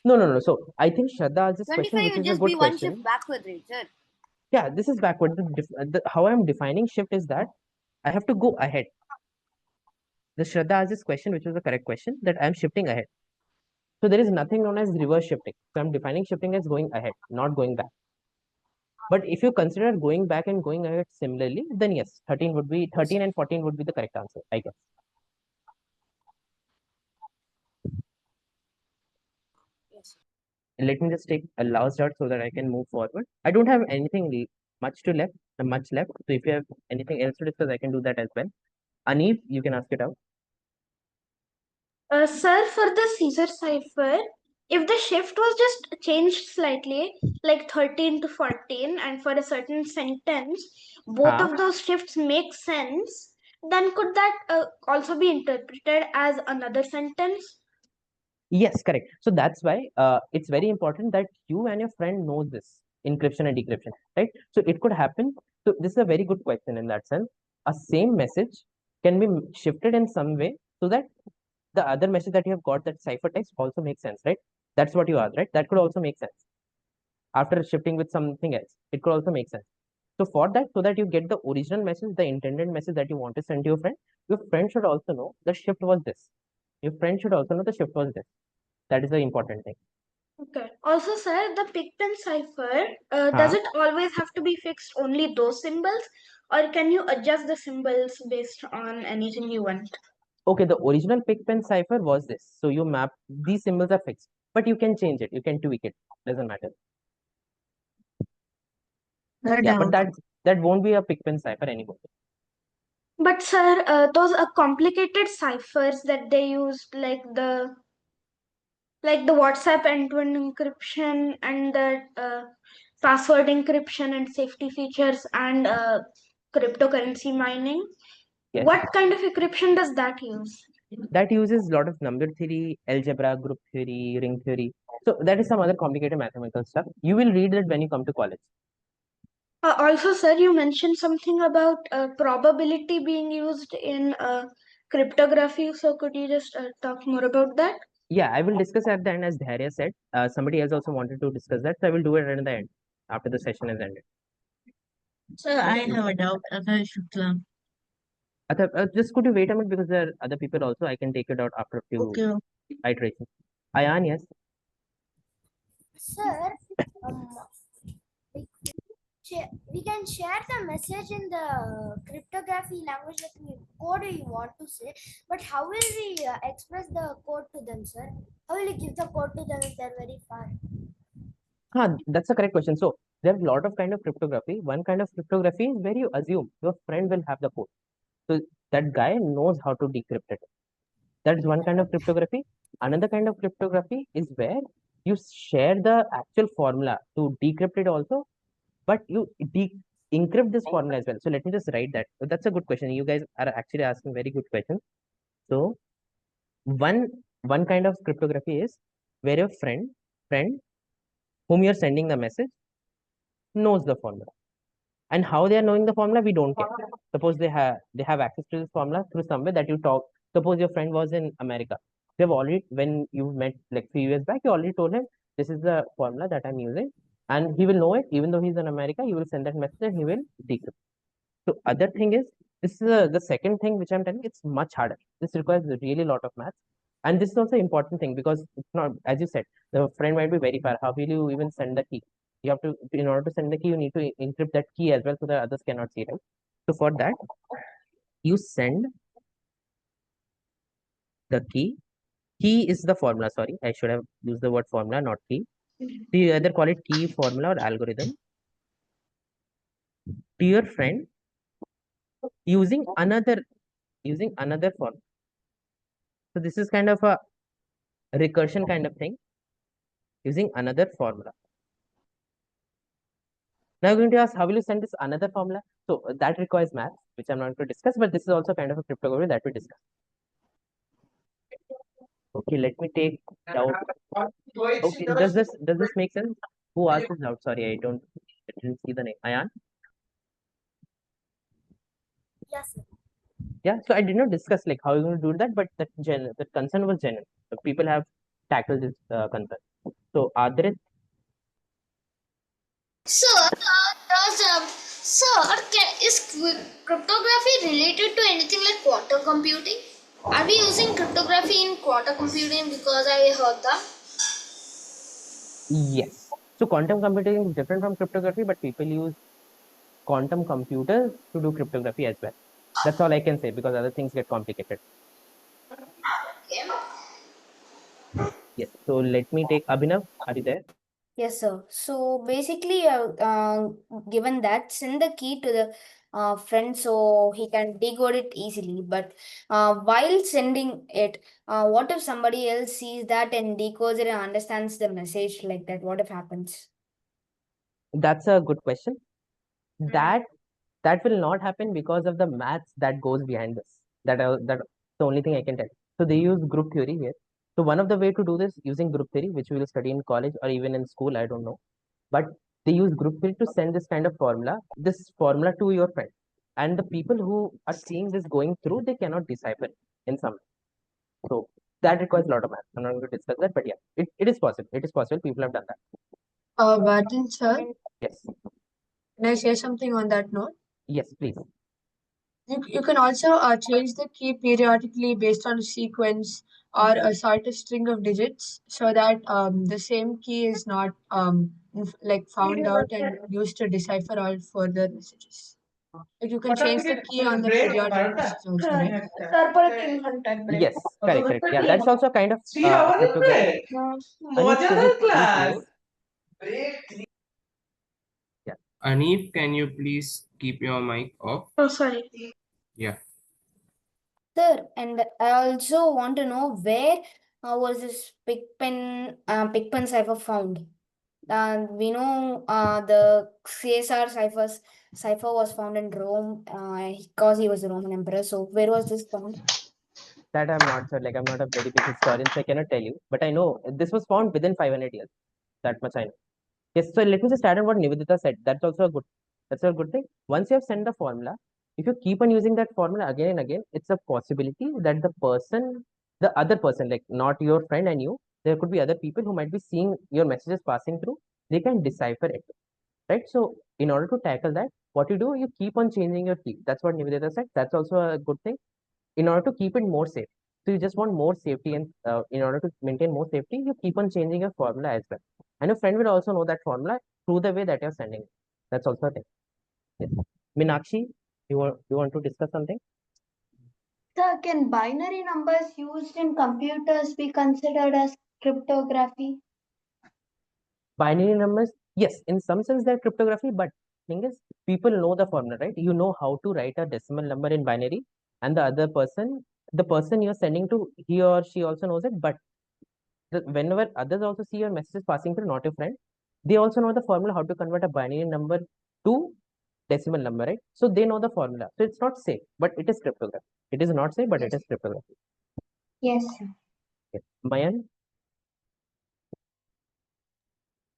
No. So I think Shraddha asked this question, 25 which would is a just good be one question. shift backward, right, sir? Yeah, this is backward. How I'm defining shift is that I have to go ahead. The Shraddha asked this question, which was the correct question, that I'm shifting ahead. So there is nothing known as reverse shifting. So I'm defining shifting as going ahead, not going back. But if you consider going back and going ahead similarly, then yes, 13 and 14 would be the correct answer, I guess. Yes. Let me just take a last dot so that I can move forward. I don't have anything much left. So if you have anything else to discuss, I can do that as well. Anif, you can ask it out. Sir, for the Caesar cipher, if the shift was just changed slightly, like 13 to 14, and for a certain sentence, both of those shifts make sense, then could that also be interpreted as another sentence? Yes, correct. So that's why it's very important that you and your friend knows this encryption and decryption, right? So it could happen So this is a very good question in that sense. A same message can be shifted in some way so that the other message that you have got, that ciphertext, also makes sense, right? That's what you asked, right? That could also make sense. After shifting with something else, it could also make sense. So for that, so that you get the original message, the intended message that you want to send to your friend should also know the shift was this. Your friend should also know the shift was this. That is the important thing. Okay. Also, sir, the Pigpen cipher, does it always have to be fixed only those symbols, or can you adjust the symbols based on anything you want? Okay, the original Pigpen cipher was this. So you map, these symbols are fixed, but you can change it, you can tweak it, doesn't matter. Yeah, but that won't be a Pigpen cipher anymore. But sir, those are complicated ciphers that they use, like the WhatsApp end-to-end encryption and the password encryption and safety features and cryptocurrency mining. Yes. What kind of encryption does that use? That uses a lot of number theory, algebra, group theory, ring theory. So that is some other complicated mathematical stuff. You will read it when you come to college. Also, sir, you mentioned something about probability being used in cryptography. So could you just talk more about that? Yeah, I will discuss at the end, as Dharya said. Somebody else also wanted to discuss that, so I will do it at the end after the session is ended. Sir, I have a doubt. Just could you wait a minute, because there are other people also. I can take it out after a few iterations. Ayan, yes. Sir, we can share the message in the cryptography language that we code you want to say, but how will we express the code to them, sir? How will you give the code to them if they're very far? That's a correct question. So there are a lot of kind of cryptography. One kind of cryptography is where you assume your friend will have the code. So that guy knows how to decrypt it. That is one kind of cryptography. Another kind of cryptography is where you share the actual formula to decrypt it also, but you encrypt this formula as well. So let me just write that. So that's a good question. You guys are actually asking very good questions. So one kind of cryptography is where your friend whom you're sending the message knows the formula. And how they are knowing the formula, we don't care. Suppose they have access to this formula through somewhere that you talk. Suppose your friend was in America. You have already, when you met like few years back, you already told him this is the formula that I'm using, and he will know it. Even though he's in America, you will send that message and he will decrypt. So other thing is, this is the second thing which I'm telling. It's much harder. This requires really lot of maths, and this is also important thing, because it's not, as you said, the friend might be very far. How will you even send the key? You have to, in order to send the key, you need to encrypt that key as well, so that others cannot see, right? So for that, you send the key. Key is the formula. Sorry, I should have used the word formula, not key. So you either call it key, formula, or algorithm to your friend using another formula. So this is kind of a recursion kind of thing, using another formula. Now you're going to ask, how will you send this another formula? So that requires math, which I'm not going to discuss, but this is also kind of a cryptography that we discuss. Okay, let me take doubt. Okay, does this make sense? Who asked this doubt? Sorry, I didn't see the name. Ayan? Yes, sir. Yeah, so I did not discuss like how you're going to do that, but that concern was genuine. So people have tackled this concern. So Adrit? Sir, is cryptography related to anything like quantum computing? Are we using cryptography in quantum computing? Because I heard that. Yes. So quantum computing is different from cryptography, but people use quantum computers to do cryptography as well. That's all I can say, because other things get complicated. Okay. Yes. So let me take Abhinav. Are you there? Yes, sir. So basically, given that, send the key to the friend so he can decode it easily. But while sending it, what if somebody else sees that and decodes it and understands the message like that? What if happens? That's a good question. That will not happen because of the maths that goes behind this. That's the only thing I can tell. So they use group theory here. So one of the way to do this using group theory, which we will study in college or even in school, I don't know. But They use group field to send this kind of formula to your friend. And the people who are seeing this going through, they cannot decipher it in some way. So that requires a lot of math. I'm not going to discuss that, but yeah, it is possible. It is possible. People have done that. Vardhan sir, Yes. can I say something on that note? Yes, please. You can also change the key periodically based on a sequence or a certain string of digits so that the same key is not like found out and used to decipher all further messages. Like you can change the key on the periodic message also, right? Yes, correct. Yeah, that's also kind of cryptography. Anif, could you please mute? Yeah. Anif, can you please keep your mic off? Oh, sorry. Yeah. Sir, and I also want to know where was this Pigpen cipher found? We know the Caesar cipher was found in Rome because he was a Roman emperor. So where was this found? That I'm not sure. Like, I'm not a very big historian, so I cannot tell you. But I know this was found within 500 years. That much I know. Yes. So let me just add on what Nivedita said. That's a good thing. Once you have sent the formula, if you keep on using that formula again and again, it's a possibility that the other person, like not your friend and you, there could be other people who might be seeing your messages passing through. They can decipher it, right? So in order to tackle that, what you do, you keep on changing your key. That's what Nivedita said. That's also a good thing in order to keep it more safe. So you just want more safety, and in order to maintain more safety, you keep on changing your formula as well. And your friend will also know that formula through the way that you're sending it. That's also a thing. Yes. Meenakshi, you want to discuss something? Sir, can binary numbers used in computers be considered as cryptography? Binary numbers, yes, in some sense they're cryptography, but thing is, people know the formula, right? You know how to write a decimal number in binary, and the person you're sending to, he or she also knows it, but whenever others also see your messages passing through, not your friend, they also know the formula how to convert a binary number to decimal number, right? So they know the formula. So it's not safe, but it is cryptography. It is not safe, but it is cryptography. Yes. Okay. Mayan?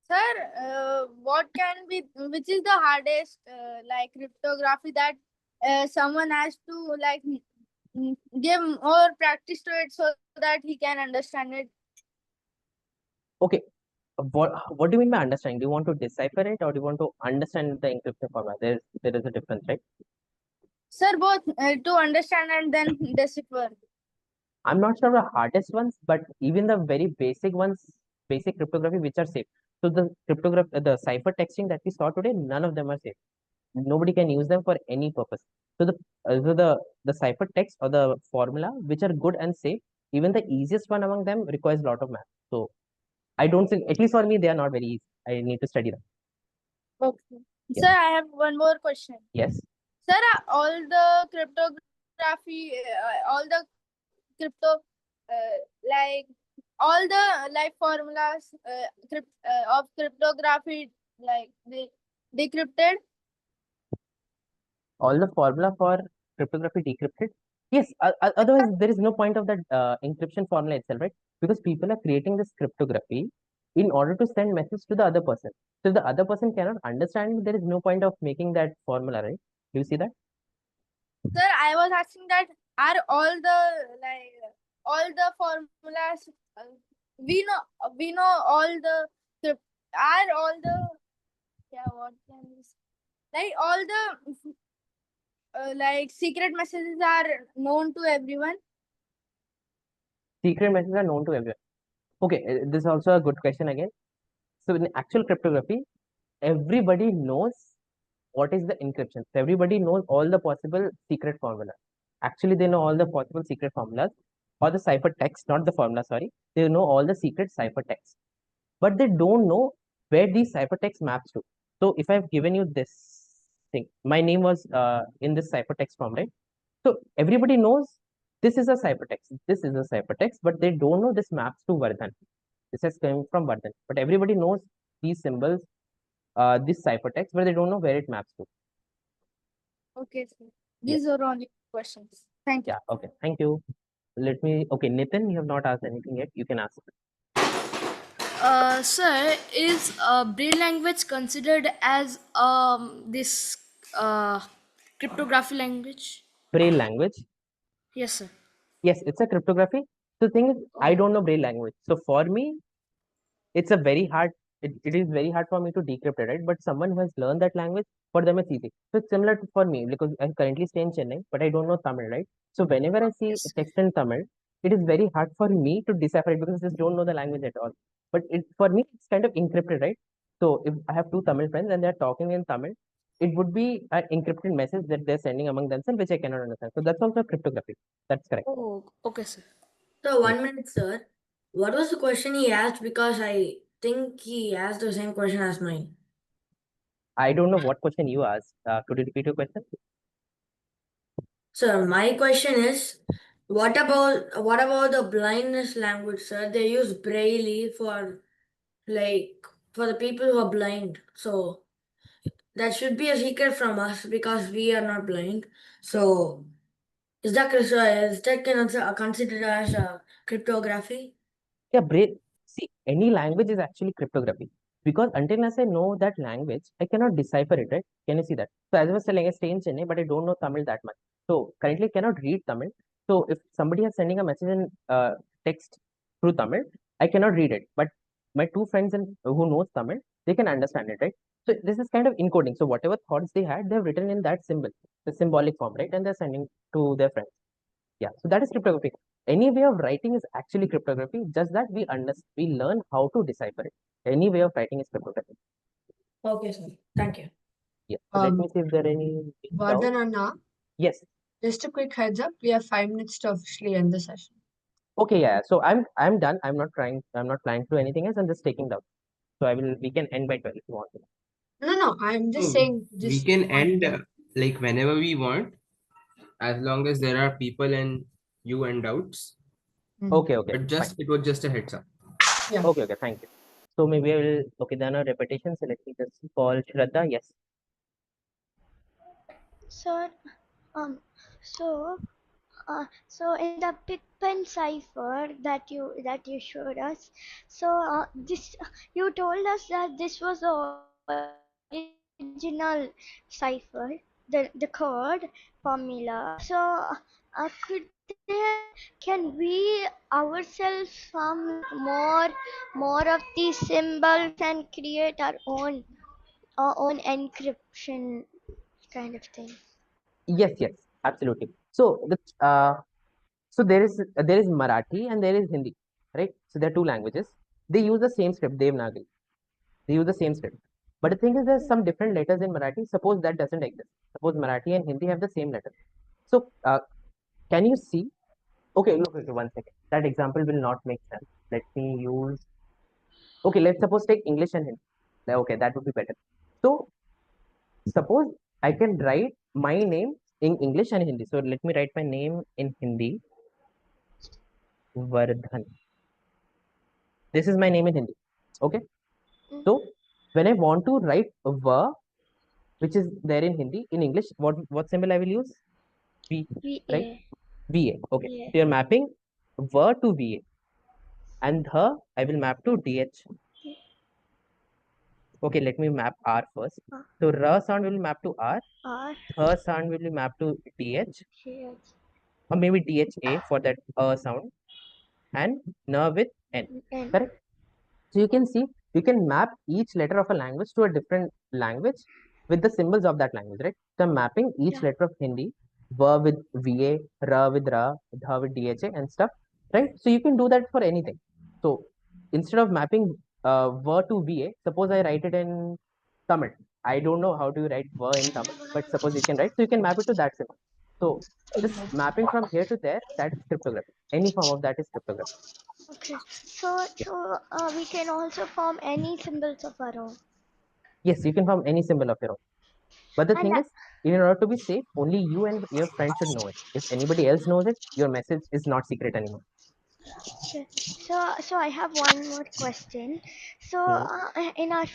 Sir, which is the hardest like cryptography that someone has to like give more practice to it so that he can understand it? Okay. What do you mean by understanding? Do you want to decipher it, or do you want to understand the encryption formula? There is a difference, right? Sir, both to understand and then decipher. I'm not sure the hardest ones, but even the very basic ones, basic cryptography, which are safe. So the cipher texting that we saw today, none of them are safe. Nobody can use them for any purpose. So the cipher text or the formula, which are good and safe, even the easiest one among them requires a lot of math. So I don't think, at least for me, they are not very easy. I need to study them. Okay. Yeah. Sir, I have one more question. Yes. Sir, all the cryptography, all the crypto, like all the like formulas of cryptography, like they decrypted. All the formula for cryptography decrypted. Yes. Otherwise, there is no point of that encryption formula itself, right? Because people are creating this cryptography in order to send message to the other person. So if the other person cannot understand, there is no point of making that formula, right? Do you see that? Sir, I was asking that are all the formulas we know all the are all the what can we say? Like all the like secret messages are known to everyone. Secret messages are known to everyone. Okay, this is also a good question again. So in actual cryptography, everybody knows what is the encryption. So everybody knows all the possible secret formulas. Actually, they know all the possible secret formulas or the cipher text, not the formula, sorry. They know all the secret cipher text, but they don't know where these ciphertext maps to. So if I've given you this thing, my name was in this ciphertext form, right? So everybody knows this is a ciphertext, but they don't know this maps to Vardhan. This has come from Vardhan, but everybody knows these symbols, this ciphertext, but they don't know where it maps to. Okay, sir. These are only questions. Thank you. Yeah, okay, thank you. Okay, Nitin, you have not asked anything yet. You can ask. Sir, is Braille language considered as this cryptography language? Braille language. Yes, sir. Yes, it's a cryptography. The thing is, I don't know Braille language. So for me, it's a very hard, it is very hard for me to decrypt it, right? But someone who has learned that language, for them it's easy. So it's similar to for me because I currently stay in Chennai, but I don't know Tamil, right? So whenever I see Yes. text in Tamil, it is very hard for me to decipher it because I just don't know the language at all. But it for me, it's kind of encrypted, right? So if I have two Tamil friends and they're talking in Tamil, it would be an encrypted message that they're sending among themselves, which I cannot understand. So that's also cryptography. That's correct. Oh, okay, sir. So 1 minute, sir. What was the question he asked? Because I think he asked the same question as mine. I don't know what question you asked. Could you repeat your question? Sir, my question is, what about the blindness language, sir? They use Braille for for the people who are blind. So that should be a secret from us because we are not blind. So is that considered as cryptography? Yeah, Braille. See, any language is actually cryptography because until unless I know that language, I cannot decipher it, right? Can you see that? So as I was telling, I stay in Chennai, but I don't know Tamil that much. So currently, I cannot read Tamil. So if somebody is sending a message in text through Tamil, I cannot read it. But my two friends who knows Tamil, they can understand it, right? So this is kind of encoding. So whatever thoughts they had, they have written in that symbol, the symbolic form, right? And they're sending to their friends. Yeah, so that is cryptography. Any way of writing is actually cryptography, just that we learn how to decipher it. Any way of writing is cryptography. Okay, sir. Thank you. Yeah. So let me see if there are any doubts. Vardhan Anna, Yes. just a quick heads up, we have 5 minutes to officially end the session. Okay, yeah. So I'm done. I'm not planning to do anything else. I'm just taking down. So we can end by 12 if you want to. No, I'm just So saying, we just can one end thing. like whenever we want, as long as there are people and you and doubts. Okay, But fine. it was just a heads up. Yeah. Okay, thank you. So maybe I will okay, then a repetition. So let me just call Shraddha. Yes. So, um, so, so in the Pigpen cipher that you showed us, so this you told us that this was the original cipher, the code formula. So, can we ourselves form more of these symbols and create our own encryption kind of thing? Yes, absolutely. So so there is Marathi and there is Hindi, right? So there are two languages. They use the same script, Devanagari. They use the same script. But the thing is, there's some different letters in Marathi. Suppose that doesn't exist. Suppose Marathi and Hindi have the same letter. So can you see? Okay, look, okay, 1 second. That example will not make sense. Let me use. Okay, let's suppose take English and Hindi. Okay, that would be better. So suppose I can write my name in English and Hindi. So let me write my name in Hindi. Vardhan. This is my name in Hindi. Okay. So when I want to write a va, which is there in Hindi, in English, what symbol I will use? V, right? VA. Okay. So you're mapping va to VA. And the I will map to DH. Okay, let me map R first. So ra sound will map to R. The sound will be mapped to DH. Or maybe DHA for that sound. And na with N. Correct? So you can see, you can map each letter of a language to a different language with the symbols of that language, right? So I'm mapping each letter of Hindi, va with VA, ra with ra, dha with DHA and stuff, right? So you can do that for anything. So instead of mapping va to VA, suppose I write it in Tamil. I don't know how to write va in Tamil, but suppose you can write, so you can map it to that symbol. So this mapping from here to there, that is cryptography. Any form of that is cryptography. Okay, so we can also form any symbols of our own. Yes, you can form any symbol of your own. But the thing is, in order to be safe, only you and your friend should know it. If anybody else knows it, your message is not secret anymore. Okay. So I have one more question. So in our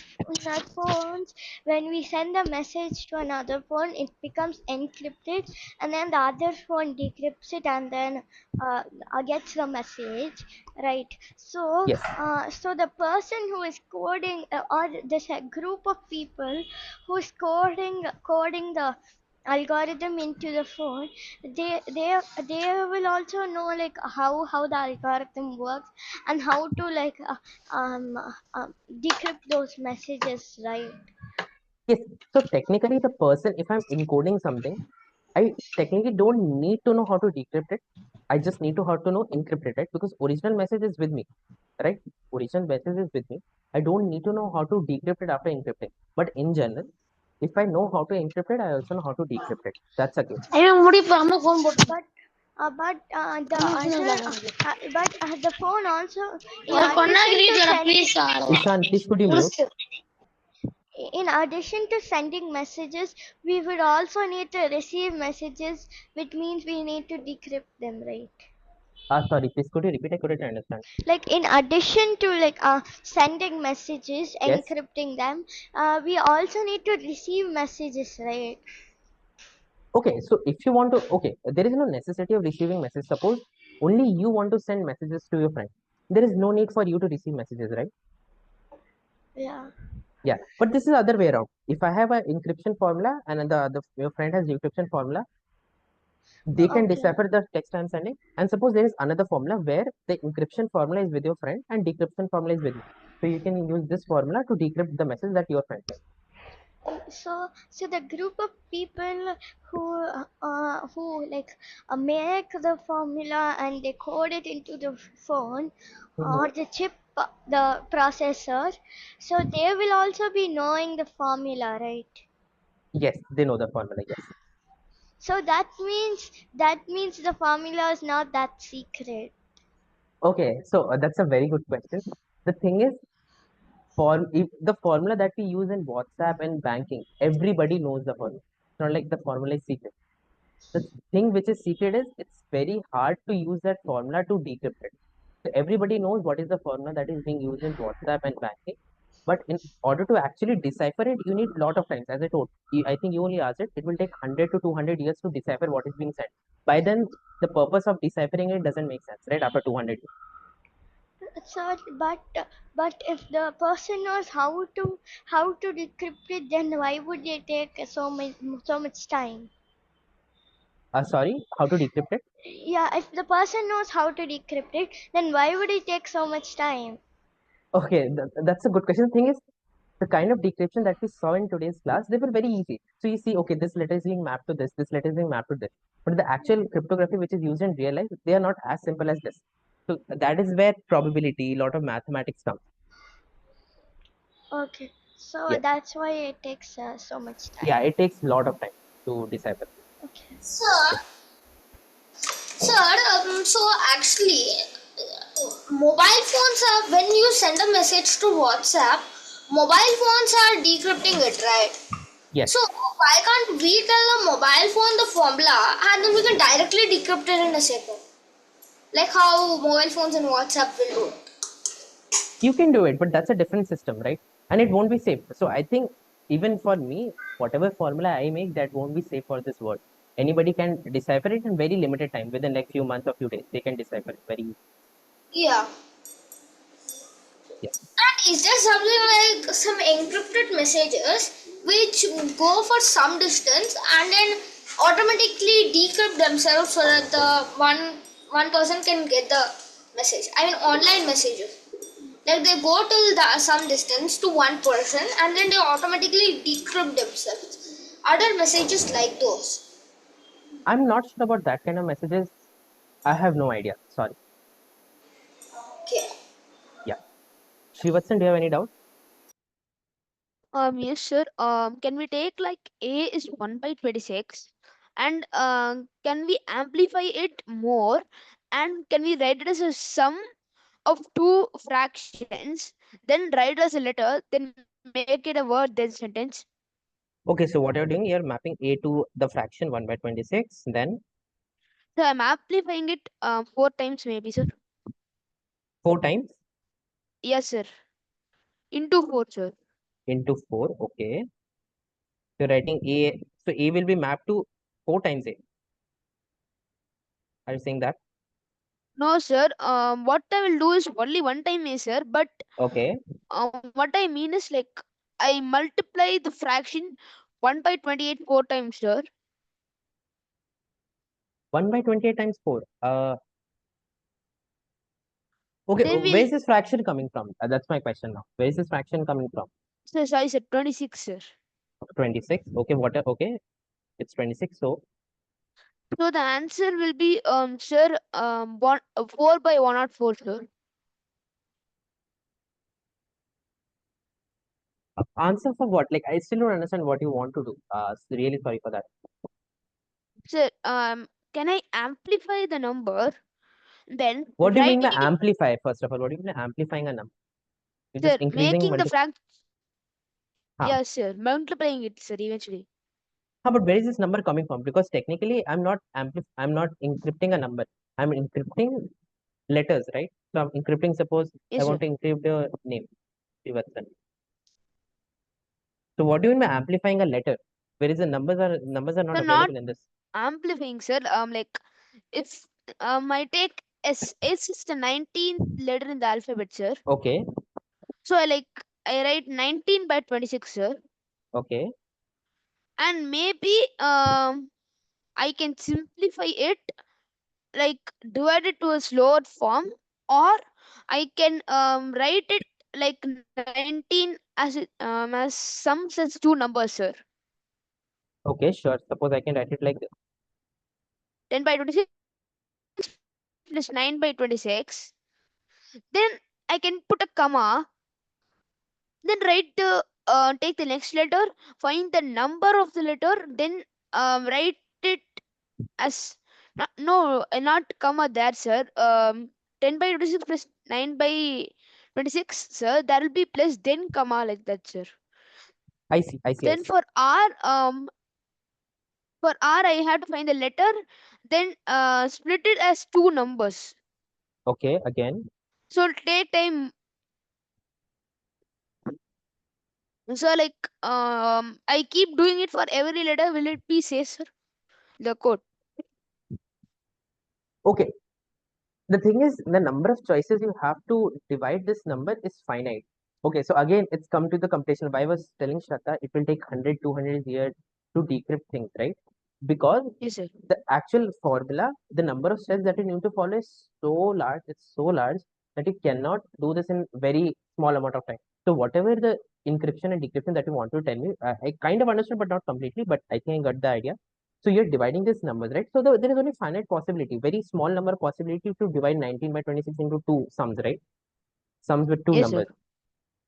phones, when we send a message to another phone, it becomes encrypted, and then the other phone decrypts it, and then gets the message, right? So Yes. so the person who is coding, or there's a group of people who's coding the algorithm into the phone, they will also know like how the algorithm works, and how to like decrypt those messages, right? Yes. So technically, the person, if I'm encoding something, I technically don't need to know how to decrypt it. I just need to how to know encrypt it, right? Because original message is with me, right? Original message is with me. I don't need to know how to decrypt it after encrypting. But in general, if I know how to encrypt it, I also know how to decrypt it. That's a case. But the phone also, in addition to Ishan, please could you mute? sending messages, we would also need to receive messages, which means we need to decrypt them, right? Sorry, please could you repeat? I couldn't understand. Like in addition to like sending messages, Yes. encrypting them, we also need to receive messages, right? Okay, so if you want to, okay, there is no necessity of receiving message. Suppose only you want to send messages to your friend. There is no need for you to receive messages, right? Yeah. Yeah, but this is the other way around. If I have an encryption formula and your friend has decryption formula, they can Okay. decipher the text I'm sending. And suppose there is another formula where the encryption formula is with your friend and decryption formula is with me. So you can use this formula to decrypt the message that your friend sent. So the group of people who like make the formula and they code it into the phone or the chip, the processor, so they will also be knowing the formula, right? Yes, they know the formula. Yes. So that means the formula is not that secret. Okay, so that's a very good question. The thing is, if the formula that we use in WhatsApp and banking, everybody knows the formula. It's not like the formula is secret. The thing which is secret is it's very hard to use that formula to decrypt it. So everybody knows what is the formula that is being used in WhatsApp and banking. But in order to actually decipher it, you need a lot of times. As I told, I think you only asked it. It will take 100 to 200 years to decipher what is being sent. By then, the purpose of deciphering it doesn't make sense, right? After 200 years. So, but if the person knows how to decrypt it, then why would they take so much time? Sorry, how to decrypt it? Yeah, if the person knows how to decrypt it, then why would it take so much time? Okay, that's a good question. Thing is, the kind of decryption that we saw in today's class, they were very easy. So you see, okay, this letter is being mapped to this letter is being mapped to this. But the actual cryptography which is used in real life, they are not as simple as this. So that is where probability, a lot of mathematics comes. Okay, so Yes. that's why it takes so much time. Yeah, it takes a lot of time to decipher. Okay. Sir, so actually, mobile phones are, when you send a message to WhatsApp, mobile phones are decrypting it, right? Yes. So why can't we tell a mobile phone the formula and then we can directly decrypt it in a second? Like how mobile phones and WhatsApp will do it. You can do it, but that's a different system, right? And it won't be safe. So I think even for me, whatever formula I make, that won't be safe for this world. Anybody can decipher it in very limited time, within like few months or few days. They can decipher it very easily. Yeah. Yeah. And is there something like some encrypted messages which go for some distance and then automatically decrypt themselves so that the one person can get the message? I mean online messages. Like they go till some distance to one person and then they automatically decrypt themselves. Are there messages like those? I'm not sure about that kind of messages. I have no idea. Sorry. Okay. Yeah. Srivatsan, do you have any doubt? Yes, sir. Can we take like A is 1 by 26, and can we amplify it more, and can we write it as a sum of two fractions, then write as a letter, then make it a word, then sentence? Okay, so what you're doing, you're mapping A to the fraction 1 by 26. Then, So I'm amplifying it 4 times maybe, sir. 4 times Yes, sir. Into 4, sir. into 4. Okay. You're writing A. So A will be mapped to 4 times A. Are you saying that? No, sir. What I will do is only one time A, sir. But Okay. what I mean is like I multiply the fraction 1 by 28 4 times, sir. 1 by 28 times 4. Okay. Then Where we'll is this fraction coming from? That's my question now. Where is this fraction coming from? sir, sorry, sir, 26, sir. 26. Okay. Okay. It's 26. So So the answer will be sir 4 by 104, sir. answer for what? Like, I still don't understand what you want to do. Really sorry for that. Sir, can I amplify the number? Then What do you mean by write, amplify? First of all, what do you mean by amplifying a number? You're sir, just increasing making the multi. fraction. Huh. Yes, sir, multiplying it, sir, eventually. But where is this number coming from? Because technically, I'm not encrypting a number. I'm encrypting letters, right? So I'm encrypting. Suppose I Yes, want sir. to encrypt your name, Vardhan. So what do you mean by amplifying a letter? Where is the numbers are not So not available in this? amplifying, sir. Like if I take S is the 19th letter in the alphabet, sir. Okay. So I write 19 by 26, sir. Okay. And maybe I can simplify it, like divide it to a slower form, or I can write it like 19 as some such two numbers, sir. Okay. Sure. Suppose I can write it like 10 by 26 plus 9 by 26. Then I can put a comma, then take the next letter, find the number of the letter, then write it as not comma there, sir. 10 by 26 plus 9 by 26, sir. That will be plus then comma like that, sir. I see. I see. I Then see. for R I have to find the letter, then split it as two numbers. Okay. Again. So it'll take time. So I keep doing it for every letter. Will it be say, sir? The code. Okay. The thing is, the number of choices you have to divide this number is finite. Okay, so again, it's come to the computation. I was telling Shraddha, it will take 100, 200 years to decrypt things, right? Because Yes, sir. the actual formula, the number of steps that you need to follow is so large, it's so large that you cannot do this in very small amount of time. So whatever the encryption and decryption that you want to tell me, I kind of understood, but not completely, but I think I got the idea. So you're dividing these numbers, right? So there is only finite possibility, very small number of possibility to divide 19 by 26 into two sums, right? Sums with two Yes, sir. numbers,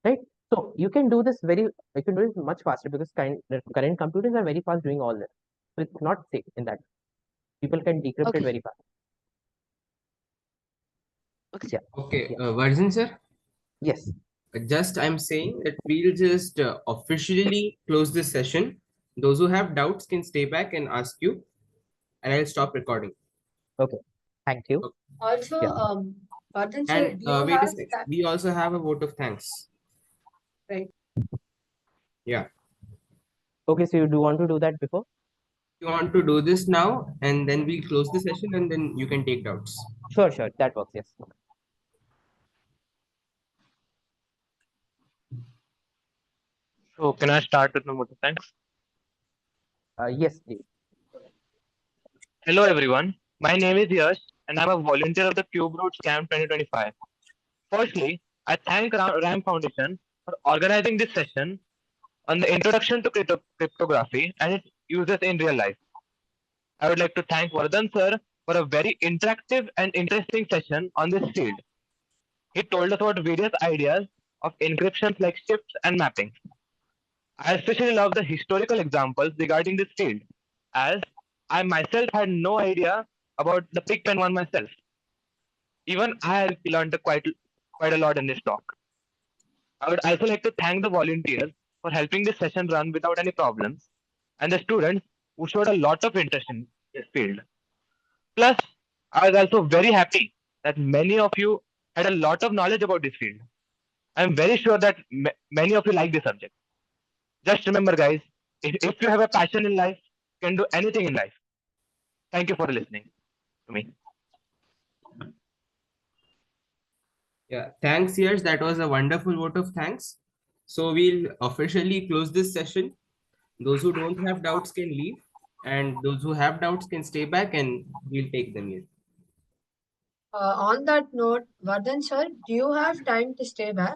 right? So you can do this you can do it much faster because the current computers are very fast doing all this. So it's not safe in that. People can decrypt it Okay. very fast. Okay. Yeah. Okay, Yeah. Vardhan sir, Yes. just I'm saying that we'll just officially close this session. Those who have doubts can stay back and ask you, and I'll stop recording. Okay. Thank you. Okay. Also, Yeah. Vardhan sir, And do you wait a have sec, that? we also have a vote of thanks. Right. Yeah. Okay, so you do want to do that before? You want to do this now, and then we'll close the session, and then you can take doubts. Sure, sure. That works. Yes. So can I start with my vote of thanks? Yes, please. Hello everyone. My name is Yash and I'm a volunteer of the Cube Roots Camp 2025. Firstly, I thank RAM Foundation for organizing this session on the introduction to cryptography and its uses in real life. I would like to thank Vardhan sir for a very interactive and interesting session on this field. He told us about various ideas of encryptions like shifts and mapping. I especially love the historical examples regarding this field, as I myself had no idea about the Pigpen one myself. Even I learned quite a lot in this talk. I would also like to thank the volunteers for helping this session run without any problems, and the students who showed a lot of interest in this field. Plus, I was also very happy that many of you had a lot of knowledge about this field. I'm very sure that many of you like this subject. Just remember, guys, if you have a passion in life, you can do anything in life. Thank you for listening to me. Yeah, thanks, Yash. That was a wonderful vote of thanks. So we'll officially close this session. Those who don't have doubts can leave, and those who have doubts can stay back, and we'll take them here. On that note, Vardhan sir, do you have time to stay back?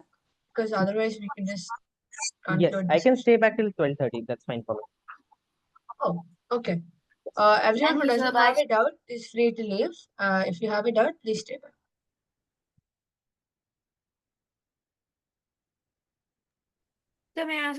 Because otherwise we can just Yes, conclude I this can session. stay back till 12:30. That's fine for me. Oh, okay. Everyone Thank who you, sir. doesn't Bye. have a doubt is free to leave. If you have a doubt, please stay back. So may I ask